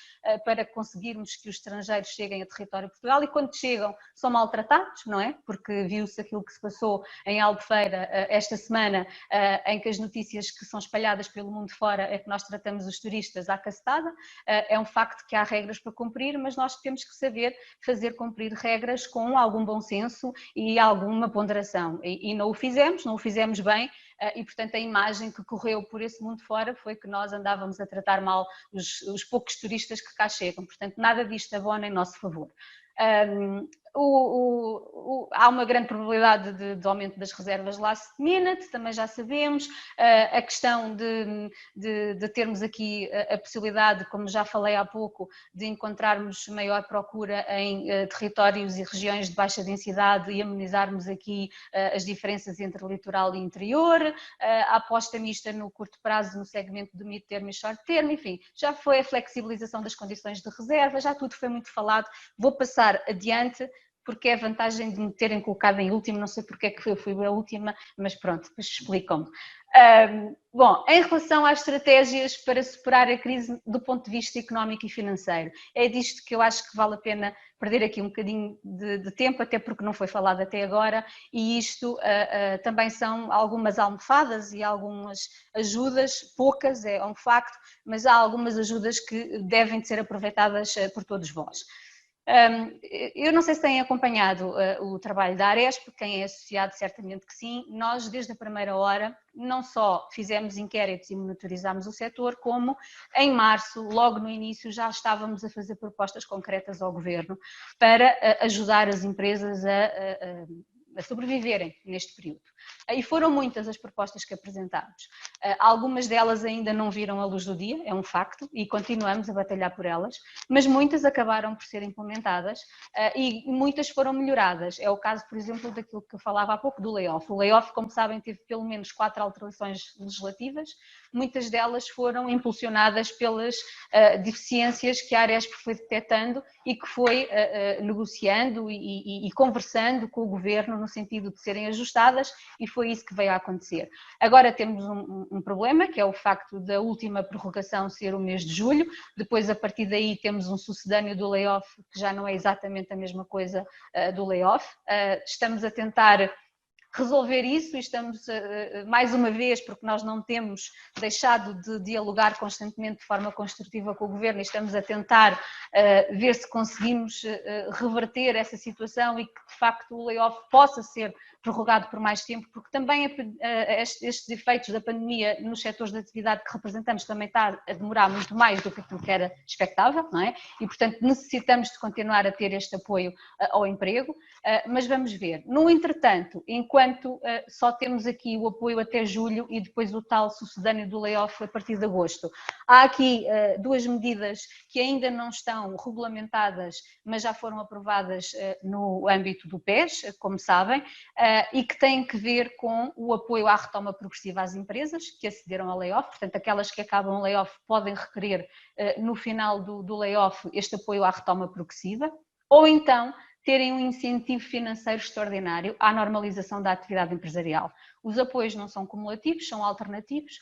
para conseguirmos que os estrangeiros cheguem a território de Portugal e quando chegam são maltratados, não é? Porque viu-se aquilo que se passou em Albufeira esta semana, em que as notícias que são espalhadas pelo mundo fora é que nós tratamos os turistas à cacetada, é um facto que há regras para cumprir, mas nós temos que saber fazer cumprir regras com algum bom senso e alguma ponderação e não o fizemos bem. E, portanto, a imagem que correu por esse mundo fora foi que nós andávamos a tratar mal os poucos turistas que cá chegam. Portanto, nada disto abona em nosso favor. Há uma grande probabilidade de aumento das reservas last minute, também já sabemos. A questão de termos aqui a possibilidade, como já falei há pouco, de encontrarmos maior procura em territórios e regiões de baixa densidade e amenizarmos aqui as diferenças entre litoral e interior, a aposta mista no curto prazo no segmento do meio termo e short term, enfim, já foi a flexibilização das condições de reserva, já tudo foi muito falado, vou passar adiante, porque é a vantagem de me terem colocado em último, não sei porque é que eu fui a última, mas pronto, depois explicam-me. Bom, em relação às estratégias para superar a crise do ponto de vista económico e financeiro, é disto que eu acho que vale a pena perder aqui um bocadinho de tempo, até porque não foi falado até agora, e isto também são algumas almofadas e algumas ajudas, poucas, é um facto, mas há algumas ajudas que devem de ser aproveitadas por todos vós. Eu não sei se têm acompanhado o trabalho da Aresp, quem é associado certamente que sim. Nós desde a primeira hora não só fizemos inquéritos e monitorizámos o setor, como em março, logo no início, já estávamos a fazer propostas concretas ao Governo para ajudar as empresas a sobreviverem neste período. E foram muitas as propostas que apresentámos. Algumas delas ainda não viram a luz do dia, é um facto, e continuamos a batalhar por elas, mas muitas acabaram por ser implementadas e muitas foram melhoradas. É o caso, por exemplo, daquilo que eu falava há pouco, do layoff. O layoff, como sabem, teve pelo menos 4 alterações legislativas, muitas delas foram impulsionadas pelas deficiências que a Aresp foi detectando e que foi negociando e conversando com o Governo no sentido de serem ajustadas, e foi isso que veio a acontecer. Agora temos um problema, que é o facto da última prorrogação ser o mês de julho, depois a partir daí temos um sucedâneo do layoff, que já não é exatamente a mesma coisa do layoff. Estamos a tentar resolver isso e estamos, mais uma vez, porque nós não temos deixado de dialogar constantemente de forma construtiva com o Governo e estamos a tentar ver se conseguimos reverter essa situação e que, de facto, o layoff possa ser prorrogado por mais tempo, porque também estes efeitos da pandemia nos setores de atividade que representamos também está a demorar muito mais do que aquilo que era expectável, não é? E, portanto, necessitamos de continuar a ter este apoio ao emprego, mas vamos ver. No entretanto, enquanto só temos aqui o apoio até julho e depois o tal sucedâneo do layoff a partir de agosto, há aqui duas medidas que ainda não estão regulamentadas, mas já foram aprovadas no âmbito do PES, como sabem, e que têm que ver com o apoio à retoma progressiva às empresas que acederam ao layoff, portanto aquelas que acabam o layoff podem requerer no final do layoff este apoio à retoma progressiva, ou então terem um incentivo financeiro extraordinário à normalização da atividade empresarial. Os apoios não são cumulativos, são alternativos,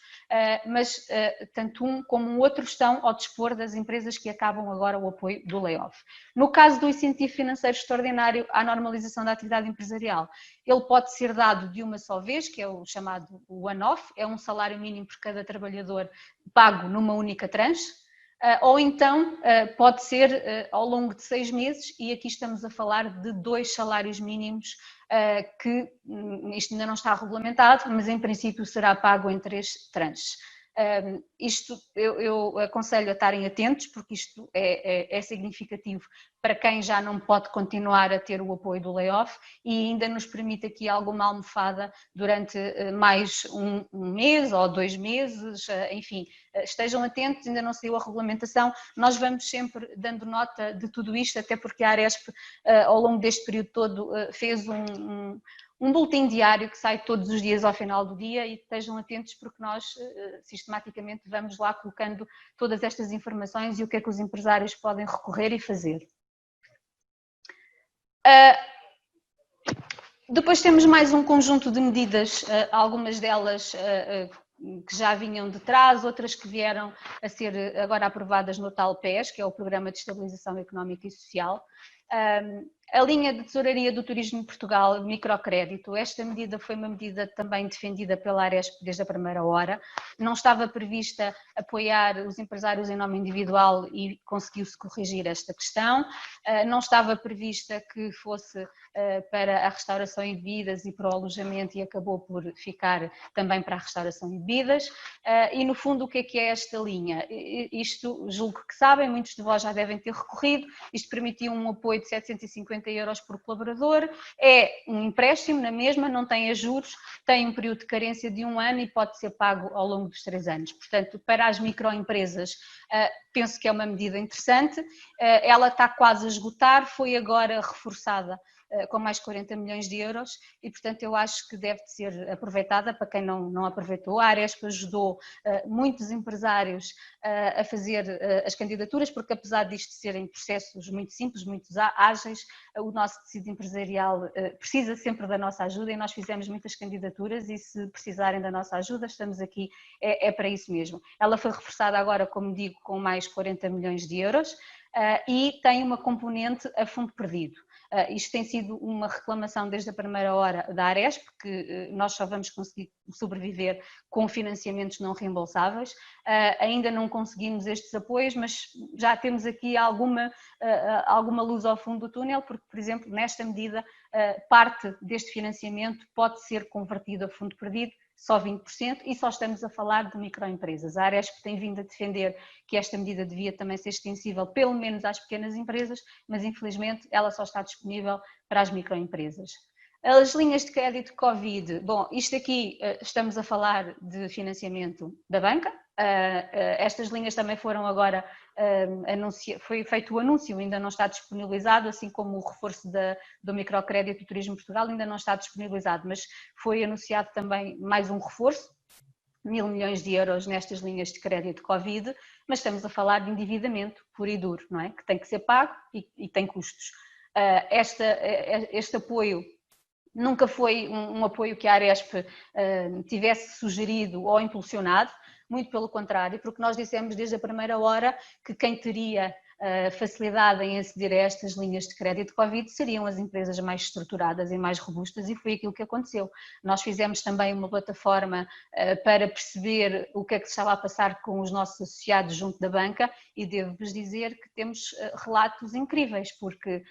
mas tanto um como o outro estão ao dispor das empresas que acabam agora o apoio do layoff. No caso do incentivo financeiro extraordinário à normalização da atividade empresarial, ele pode ser dado de uma só vez, que é o chamado one-off, é um salário mínimo por cada trabalhador pago numa única tranche, ou então pode ser ao longo de 6 meses, e aqui estamos a falar de 2 salários mínimos, que isto ainda não está regulamentado, mas em princípio será pago em 3 tranches. Isto eu aconselho a estarem atentos, porque isto é significativo para quem já não pode continuar a ter o apoio do layoff, e ainda nos permite aqui alguma almofada durante mais um mês ou 2 meses, enfim, estejam atentos, ainda não saiu a regulamentação, nós vamos sempre dando nota de tudo isto, até porque a Aresp ao longo deste período todo fez um boletim diário que sai todos os dias ao final do dia, e estejam atentos porque nós sistematicamente vamos lá colocando todas estas informações e o que é que os empresários podem recorrer e fazer. Depois temos mais um conjunto de medidas, algumas delas que já vinham de trás, outras que vieram a ser agora aprovadas no tal PES, que é o Programa de Estabilização Económica e Social. A linha de tesouraria do Turismo de Portugal, microcrédito, esta medida foi uma medida também defendida pela Aresp desde a primeira hora. Não estava prevista apoiar os empresários em nome individual e conseguiu-se corrigir esta questão. Não estava prevista que fosse para a restauração e bebidas e para o alojamento, e acabou por ficar também para a restauração e bebidas. E no fundo o que é esta linha? Isto julgo que sabem, muitos de vós já devem ter recorrido. Isto permitiu um apoio de 750 euros por colaborador, é um empréstimo na mesma, não tem juros, tem um período de carência de 1 ano e pode ser pago ao longo dos 3 anos. Portanto, para as microempresas, penso que é uma medida interessante. Ela está quase a esgotar, foi agora reforçada com mais 40 milhões de euros e, portanto, eu acho que deve ser aproveitada para quem não aproveitou. A Aresp ajudou muitos empresários a fazer as candidaturas, porque apesar disto serem processos muito simples, muito ágeis, o nosso tecido empresarial precisa sempre da nossa ajuda, e nós fizemos muitas candidaturas, e se precisarem da nossa ajuda, estamos aqui, é para isso mesmo. Ela foi reforçada agora, como digo, com mais 40 milhões de euros e tem uma componente a fundo perdido. Isto tem sido uma reclamação desde a primeira hora da Aresp, porque nós só vamos conseguir sobreviver com financiamentos não reembolsáveis. Ainda não conseguimos estes apoios, mas já temos aqui alguma luz ao fundo do túnel, porque, por exemplo, nesta medida, parte deste financiamento pode ser convertido a fundo perdido, só 20%, e só estamos a falar de microempresas. A Aresp tem vindo a defender que esta medida devia também ser extensível, pelo menos às pequenas empresas, mas infelizmente ela só está disponível para as microempresas. As linhas de crédito Covid, bom, isto aqui estamos a falar de financiamento da banca. Estas linhas também foram agora, foi feito o anúncio, ainda não está disponibilizado, assim como o reforço do microcrédito do Turismo de Portugal ainda não está disponibilizado, mas foi anunciado também mais um reforço, 1.000 milhões de euros nestas linhas de crédito Covid, mas estamos a falar de endividamento puro e duro, não é? Que tem que ser pago e tem custos. Este apoio nunca foi um apoio que a Aresp tivesse sugerido ou impulsionado, muito pelo contrário, porque nós dissemos desde a primeira hora que quem teria facilidade em aceder a estas linhas de crédito Covid seriam as empresas mais estruturadas e mais robustas, e foi aquilo que aconteceu. Nós fizemos também uma plataforma para perceber o que é que se estava a passar com os nossos associados junto da banca, e devo-vos dizer que temos relatos incríveis, porque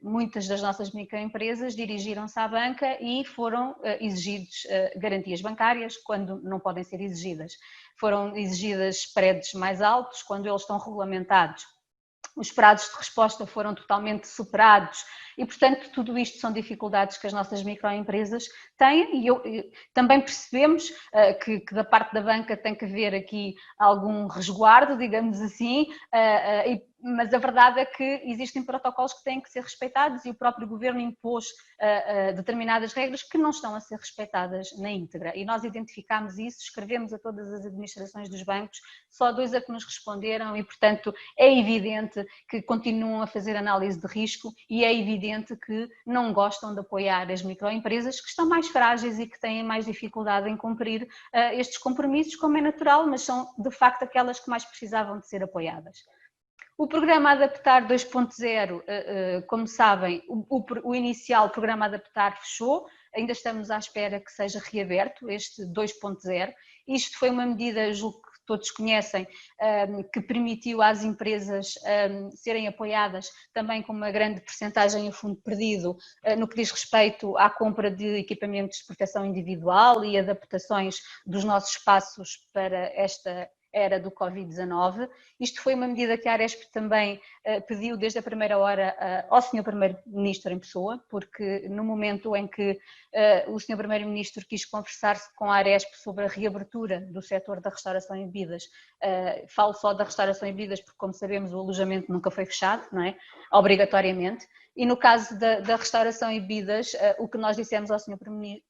muitas das nossas microempresas dirigiram-se à banca e foram exigidos garantias bancárias quando não podem ser exigidas. Foram exigidas spreads mais altos quando eles estão regulamentados. Os prazos de resposta foram totalmente superados e, portanto, tudo isto são dificuldades que as nossas microempresas têm, e também percebemos que da parte da banca tem que haver aqui algum resguardo, digamos assim, Mas a verdade é que existem protocolos que têm que ser respeitados e o próprio governo impôs determinadas regras que não estão a ser respeitadas na íntegra. E nós identificámos isso, escrevemos a todas as administrações dos bancos, só 2 a que nos responderam e, portanto, é evidente que continuam a fazer análise de risco e é evidente que não gostam de apoiar as microempresas que estão mais frágeis e que têm mais dificuldade em cumprir estes compromissos, como é natural, mas são, de facto, aquelas que mais precisavam de ser apoiadas. O programa Adaptar 2.0, como sabem, o inicial programa Adaptar fechou, ainda estamos à espera que seja reaberto, este 2.0. Isto foi uma medida, julgo que todos conhecem, que permitiu às empresas serem apoiadas também com uma grande percentagem a fundo perdido no que diz respeito à compra de equipamentos de proteção individual e adaptações dos nossos espaços para esta era do Covid-19. Isto foi uma medida que a Aresp também pediu desde a primeira hora ao Sr. Primeiro-Ministro em pessoa, porque no momento em que o Sr. Primeiro-Ministro quis conversar-se com a Aresp sobre a reabertura do setor da restauração e bebidas, falo só da restauração e bebidas porque, como sabemos, o alojamento nunca foi fechado, não é? Obrigatoriamente. E no caso da restauração e bebidas, o que nós dissemos ao Sr.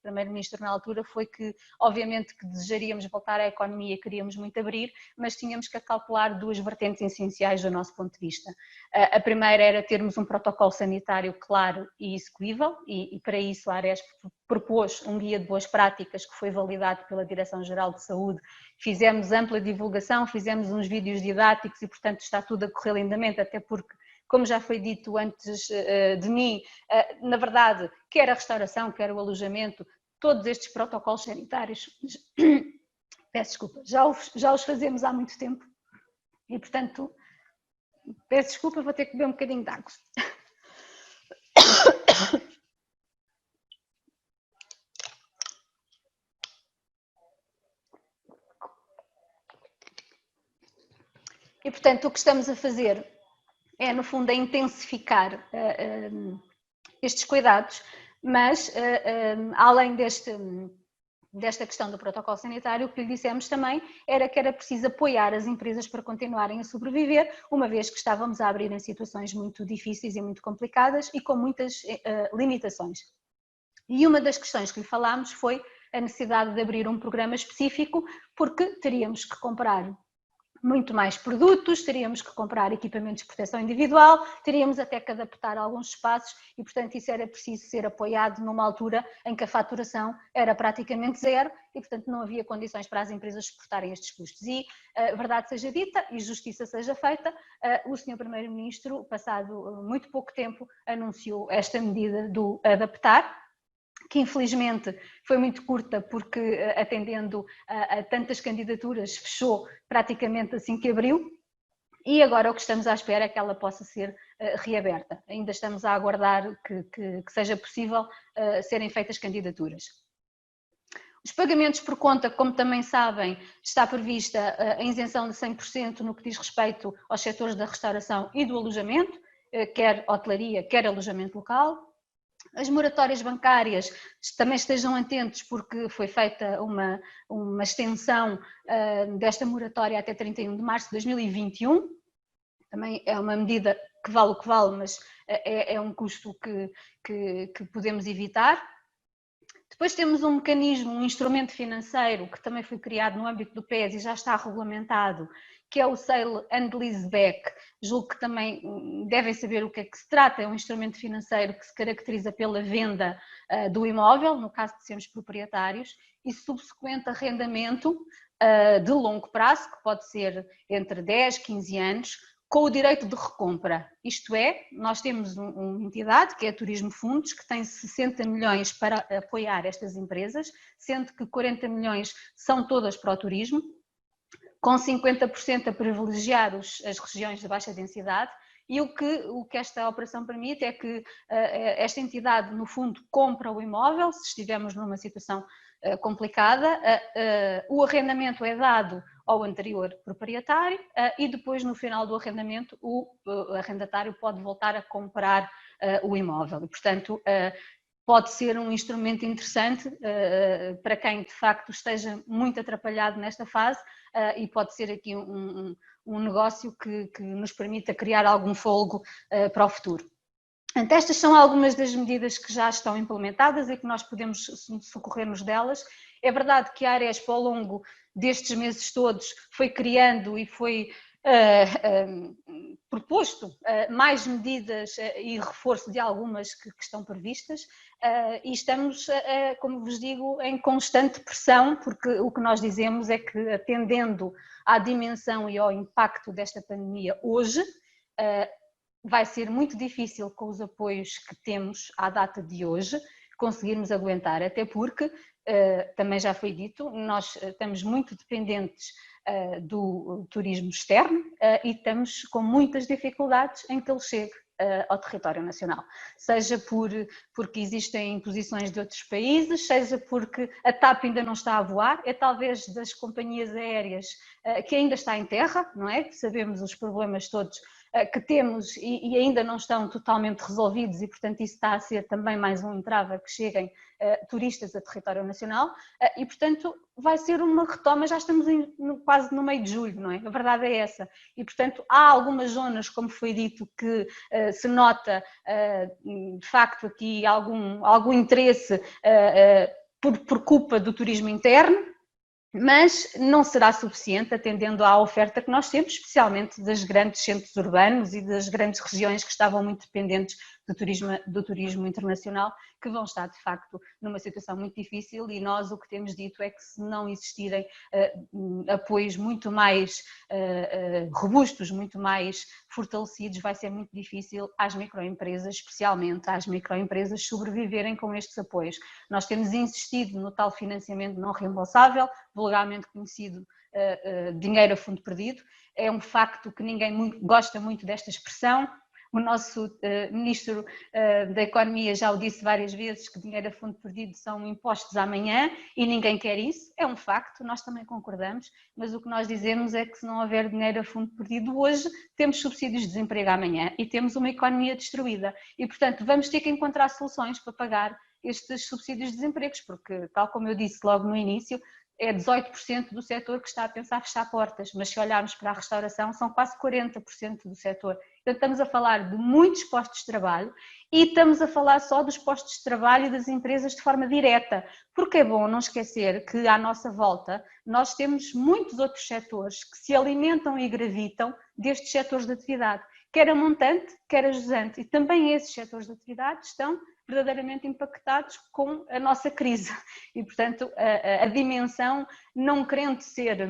Primeiro-Ministro na altura foi que, obviamente, que desejaríamos voltar à economia, queríamos muito abrir, mas tínhamos que calcular 2 vertentes essenciais do nosso ponto de vista. A primeira era termos um protocolo sanitário claro e execuível, e para isso a Aresp propôs um guia de boas práticas que foi validado pela Direção-Geral de Saúde, fizemos ampla divulgação, fizemos uns vídeos didáticos e, portanto, está tudo a correr lindamente, até porque, como já foi dito antes de mim, na verdade, quer a restauração, quer o alojamento, todos estes protocolos sanitários, peço desculpa, já os fazemos há muito tempo e, portanto, peço desculpa, vou ter que beber um bocadinho de água. E, portanto, o que estamos a fazer é, no fundo, a intensificar estes cuidados, mas, além desta questão do protocolo sanitário, o que lhe dissemos também era que era preciso apoiar as empresas para continuarem a sobreviver, uma vez que estávamos a abrir em situações muito difíceis e muito complicadas e com muitas limitações. E uma das questões que lhe falámos foi a necessidade de abrir um programa específico, porque teríamos que comprar muito mais produtos, teríamos que comprar equipamentos de proteção individual, teríamos até que adaptar alguns espaços e, portanto, isso era preciso ser apoiado numa altura em que a faturação era praticamente zero e, portanto, não havia condições para as empresas suportarem estes custos. E, verdade seja dita e justiça seja feita, o Sr. Primeiro-Ministro, passado muito pouco tempo, anunciou esta medida do adaptar, que infelizmente foi muito curta porque, atendendo a tantas candidaturas, fechou praticamente assim que abriu e agora o que estamos à espera é que ela possa ser reaberta. Ainda estamos a aguardar que seja possível serem feitas candidaturas. Os pagamentos por conta, como também sabem, está prevista a isenção de 100% no que diz respeito aos setores da restauração e do alojamento, quer hotelaria, quer alojamento local. As moratórias bancárias também estejam atentos porque foi feita uma extensão desta moratória até 31 de março de 2021, também é uma medida que vale o que vale, mas é um custo que podemos evitar. Depois temos um mecanismo, um instrumento financeiro que também foi criado no âmbito do PES e já está regulamentado, que é o Sale and Leaseback. Julgo que também devem saber o que é que se trata, é um instrumento financeiro que se caracteriza pela venda do imóvel, no caso de sermos proprietários, e subsequente arrendamento de longo prazo, que pode ser entre 10, 15 anos, com o direito de recompra. Isto é, nós temos uma entidade, que é a Turismo Fundos, que tem 60 milhões para apoiar estas empresas, sendo que 40 milhões são todas para o turismo, com 50% a privilegiar as regiões de baixa densidade, e o que esta operação permite é que esta entidade, no fundo, compra o imóvel, se estivermos numa situação complicada, o arrendamento é dado ao anterior proprietário e depois, no final do arrendamento, o arrendatário pode voltar a comprar o imóvel. E, portanto, pode ser um instrumento interessante para quem, de facto, esteja muito atrapalhado nesta fase e pode ser aqui um um negócio que nos permita criar algum fôlego para o futuro. Portanto, estas são algumas das medidas que já estão implementadas e que nós podemos socorrer-nos delas. É verdade que a Aresp, ao longo destes meses todos, foi criando e foi proposto mais medidas e reforço de algumas que estão previstas, e estamos, como vos digo, em constante pressão, porque o que nós dizemos é que, atendendo à dimensão e ao impacto desta pandemia hoje, vai ser muito difícil, com os apoios que temos à data de hoje, conseguirmos aguentar, até porque, também já foi dito, nós estamos muito dependentes do turismo externo e estamos com muitas dificuldades em que ele chegue ao território nacional, seja porque existem imposições de outros países, seja porque a TAP ainda não está a voar, é talvez das companhias aéreas que ainda está em terra, não é? Sabemos os problemas todos que temos e ainda não estão totalmente resolvidos e, portanto, isso está a ser também mais um entrave a que cheguem turistas a território nacional e, portanto, vai ser uma retoma, já estamos quase no meio de julho, não é? A verdade é essa. E, portanto, há algumas zonas, como foi dito, que se nota, de facto, aqui algum interesse por culpa do turismo interno, mas não será suficiente, atendendo à oferta que nós temos, especialmente dos grandes centros urbanos e das grandes regiões que estavam muito dependentes do turismo internacional, que vão estar, de facto, numa situação muito difícil, e nós o que temos dito é que, se não existirem apoios muito mais robustos, muito mais fortalecidos, vai ser muito difícil às microempresas, especialmente às microempresas, sobreviverem com estes apoios. Nós temos insistido no tal financiamento não reembolsável, vulgarmente conhecido dinheiro a fundo perdido. É um facto que ninguém gosta muito desta expressão. O nosso Ministro da Economia já o disse várias vezes, que dinheiro a fundo perdido são impostos amanhã e ninguém quer isso. É um facto, nós também concordamos, mas o que nós dizemos é que, se não houver dinheiro a fundo perdido hoje, temos subsídios de desemprego amanhã e temos uma economia destruída. E, portanto, vamos ter que encontrar soluções para pagar estes subsídios de desemprego, porque, tal como eu disse logo no início, é 18% do setor que está a pensar fechar portas, mas se olharmos para a restauração são quase 40% do setor. Portanto, estamos a falar de muitos postos de trabalho e estamos a falar só dos postos de trabalho e das empresas de forma direta, porque é bom não esquecer que, à nossa volta, nós temos muitos outros setores que se alimentam e gravitam destes setores de atividade, quer a montante, quer a jusante, e também esses setores de atividade estão verdadeiramente impactados com a nossa crise. E, portanto, a dimensão, não querendo ser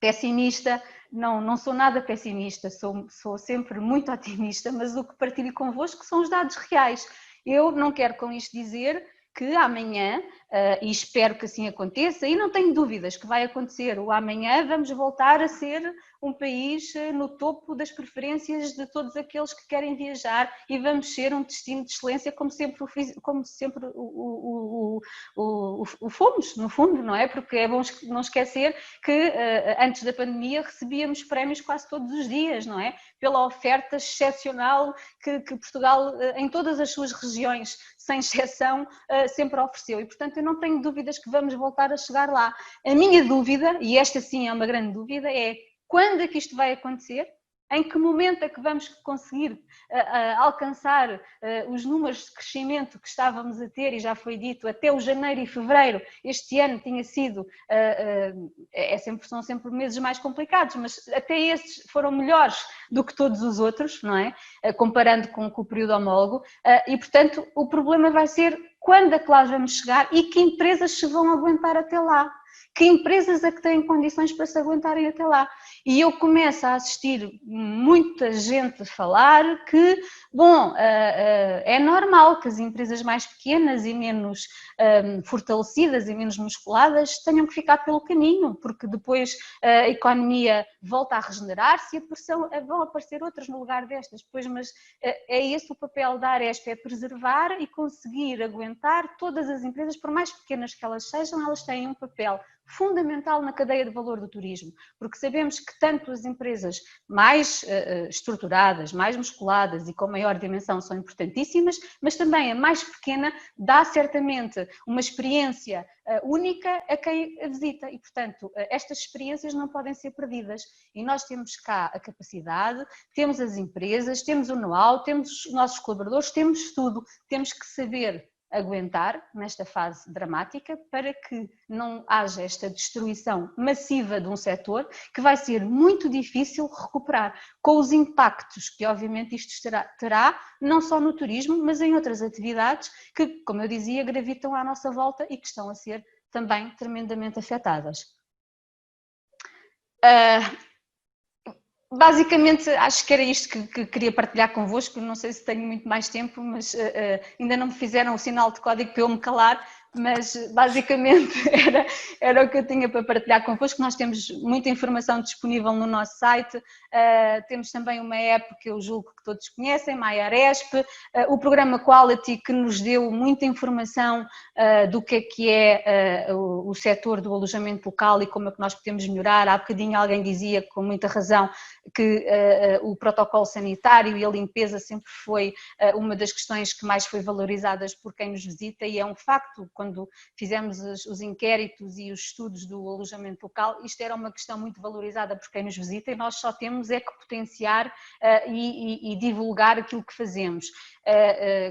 pessimista, não sou nada pessimista, sou sempre muito otimista, mas o que partilho convosco são os dados reais. Eu não quero com isto dizer que amanhã, e espero que assim aconteça, e não tenho dúvidas que vai acontecer, o amanhã vamos voltar a ser um país no topo das preferências de todos aqueles que querem viajar e vamos ser um destino de excelência, como sempre o fomos, no fundo, não é? Porque é bom não esquecer que antes da pandemia recebíamos prémios quase todos os dias, não é? Pela oferta excepcional que Portugal, em todas as suas regiões, sem exceção, sempre ofereceu, e, portanto, eu não tenho dúvidas que vamos voltar a chegar lá. A minha dúvida, e esta sim é uma grande dúvida, é quando é que isto vai acontecer, em que momento é que vamos conseguir alcançar os números de crescimento que estávamos a ter, e já foi dito, até o janeiro e fevereiro este ano tinha sido, são sempre meses mais complicados, mas até esses foram melhores do que todos os outros, não é? Comparando com o período homólogo, e, portanto, o problema vai ser quando é que lá vamos chegar e que empresas se vão aguentar até lá. Que empresas é que têm condições para se aguentarem até lá? E eu começo a assistir muita gente a falar que, bom, é normal que as empresas mais pequenas e menos fortalecidas e menos musculadas tenham que ficar pelo caminho, porque depois a economia volta a regenerar-se e vão aparecer outras no lugar destas. Pois, mas é esse o papel da Aresp, é preservar e conseguir aguentar todas as empresas, por mais pequenas que elas sejam, elas têm um papel fundamental na cadeia de valor do turismo, porque sabemos que que tanto as empresas mais estruturadas, mais musculadas e com maior dimensão são importantíssimas, mas também a mais pequena dá certamente uma experiência única a quem a visita e, portanto, estas experiências não podem ser perdidas e nós temos cá a capacidade, temos as empresas, temos o know-how, temos os nossos colaboradores, temos tudo, temos que saber aguentar nesta fase dramática para que não haja esta destruição massiva de um setor que vai ser muito difícil recuperar, com os impactos que obviamente isto terá não só no turismo, mas em outras atividades que, como eu dizia, gravitam à nossa volta e que estão a ser também tremendamente afetadas. Basicamente, acho que era isto que queria partilhar convosco. Não sei se tenho muito mais tempo, mas ainda não me fizeram o sinal de código para eu me calar, mas basicamente era o que eu tinha para partilhar convosco. Nós temos muita informação disponível no nosso site, temos também uma app que eu julgo que todos conhecem, MyAresp, o programa Quality, que nos deu muita informação do que é o setor do alojamento local e como é que nós podemos melhorar. Há bocadinho alguém dizia, com muita razão, que o protocolo sanitário e a limpeza sempre foi uma das questões que mais foi valorizadas por quem nos visita e é um facto. Quando fizemos os inquéritos e os estudos do alojamento local, isto era uma questão muito valorizada por quem nos visita e nós só temos é que potenciar e divulgar aquilo que fazemos.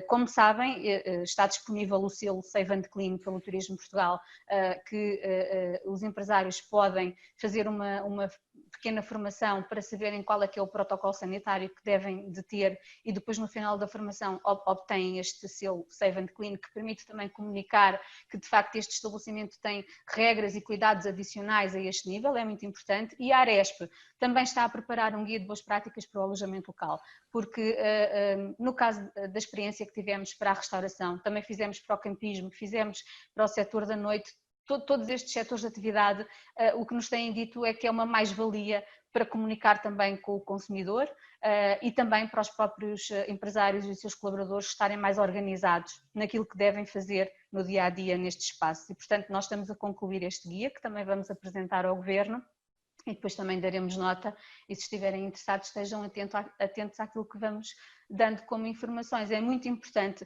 Como sabem, está disponível o selo Save and Clean pelo Turismo Portugal, que os empresários podem fazer uma pequena formação para saberem qual é que é o protocolo sanitário que devem de ter e depois no final da formação obtêm este selo Save and Clean, que permite também comunicar que de facto este estabelecimento tem regras e cuidados adicionais a este nível, é muito importante. E a Aresp também está a preparar um guia de boas práticas para o alojamento local, porque no caso da experiência que tivemos para a restauração, também fizemos para o campismo, fizemos para o setor da noite, todos estes setores de atividade, o que nos têm dito é que é uma mais-valia para comunicar também com o consumidor e também para os próprios empresários e os seus colaboradores estarem mais organizados naquilo que devem fazer no dia-a-dia neste espaço. E, portanto, nós estamos a concluir este guia, que também vamos apresentar ao Governo, e depois também daremos nota, e se estiverem interessados estejam atentos àquilo que vamos dando como informações. É muito importante,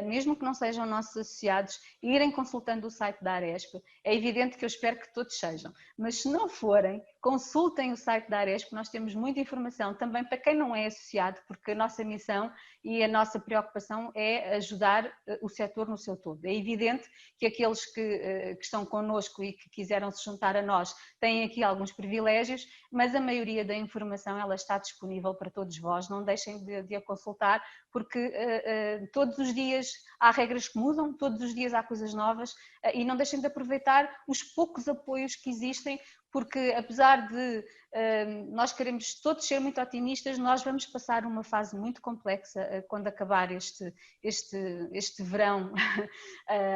mesmo que não sejam nossos associados, irem consultando o site da Aresp. É evidente que eu espero que todos sejam, mas se não forem, consultem o site da Aresp, nós temos muita informação também para quem não é associado, porque a nossa missão e a nossa preocupação é ajudar o setor no seu todo. É evidente que aqueles que estão connosco e que quiseram se juntar a nós têm aqui alguns privilégios, mas a maioria da informação ela está disponível para todos vós, não deixem de a consultar, porque todos os dias há regras que mudam, todos os dias há coisas novas e não deixem de aproveitar os poucos apoios que existem, porque apesar de nós queremos todos ser muito otimistas, nós vamos passar uma fase muito complexa quando acabar este verão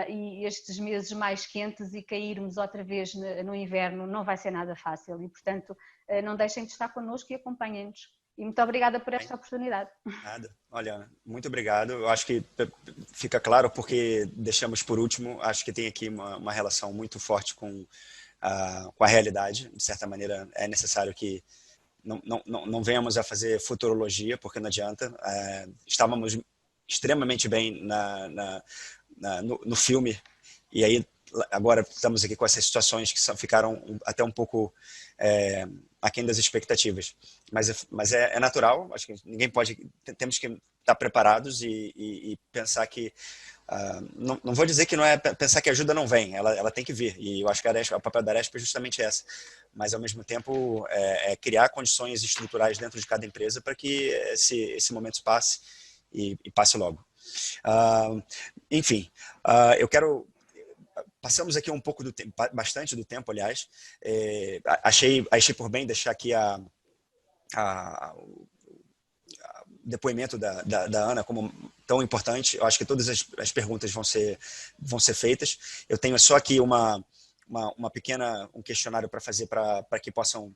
e estes meses mais quentes e cairmos outra vez no inverno, não vai ser nada fácil e, portanto, não deixem de estar connosco e acompanhem-nos. E muito obrigada por esta oportunidade. Nada. Olha, muito obrigado. Eu acho que fica claro porque deixamos por último, acho que tem aqui uma relação muito forte com a realidade. De certa maneira, é necessário que não venhamos a fazer futurologia, porque não adianta. Estávamos extremamente bem no filme, e aí agora estamos aqui com essas situações que ficaram até um pouco aquém das expectativas. Mas é natural, acho que ninguém pode... Temos que estar preparados e pensar que... não vou dizer que não é pensar que a ajuda não vem, ela tem que vir, e eu acho que o papel da Aresp é justamente essa, mas ao mesmo tempo é criar condições estruturais dentro de cada empresa para que esse momento passe e passe logo. Enfim, eu quero... Passamos aqui um pouco do tempo, bastante do tempo, aliás. Achei por bem deixar aqui o depoimento da Ana como tão importante. Eu acho que todas as perguntas vão ser feitas. Eu tenho só aqui um questionário para fazer para que possam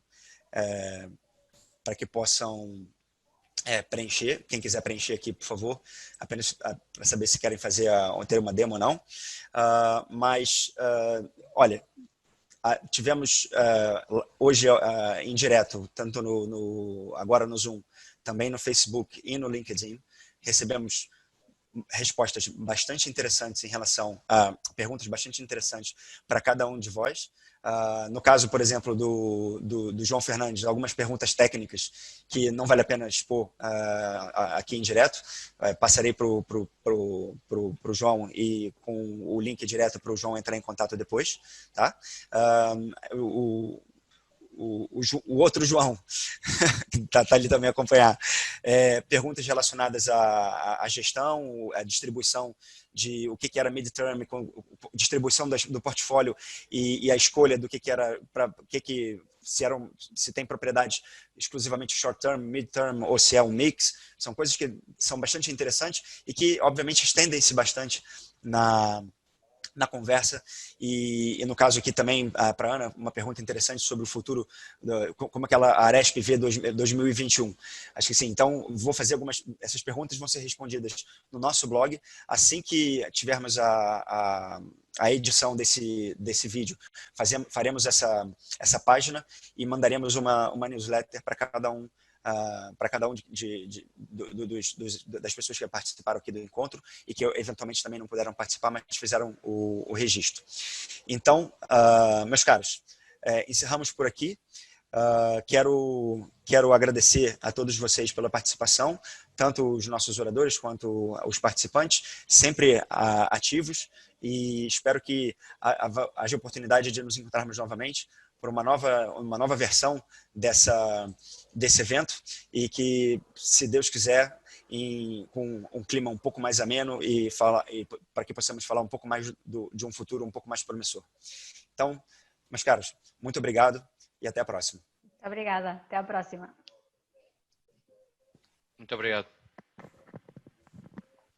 preencher. Quem quiser preencher aqui, por favor, apenas para saber se querem ter uma demo ou não. Olha, tivemos hoje em direto, tanto agora no Zoom, também no Facebook e no LinkedIn, recebemos respostas bastante interessantes em relação a perguntas bastante interessantes para cada um de vós. No caso, por exemplo, do João Fernandes, algumas perguntas técnicas que não vale a pena expor aqui em direto. Passarei para o João e com o link direto para o João entrar em contato depois. Tá? O outro João, que está ali também a acompanhar, perguntas relacionadas à gestão, à distribuição de o que era midterm, distribuição do portfólio e a escolha do que era, se tem propriedades exclusivamente short term, mid-term ou se é um mix. São coisas que são bastante interessantes e que, obviamente, estendem-se bastante na conversa. E no caso aqui também, para a Ana, uma pergunta interessante sobre o futuro, como aquela Aresp vê 2021. Acho que sim. Então, vou fazer essas perguntas vão ser respondidas no nosso blog. Assim que tivermos a edição desse vídeo, faremos essa página e mandaremos uma newsletter para cada um das pessoas que participaram aqui do encontro e que eventualmente também não puderam participar, mas fizeram o registro. Então, meus caros, encerramos por aqui. Quero agradecer a todos vocês pela participação, tanto os nossos oradores quanto os participantes, sempre ativos, e espero que haja oportunidade de nos encontrarmos novamente por uma nova versão desse evento e que, se Deus quiser, com um clima um pouco mais ameno e para que possamos falar um pouco mais de um futuro um pouco mais promissor. Então, meus caros, muito obrigado e até a próxima. Obrigada, até a próxima. Muito obrigado.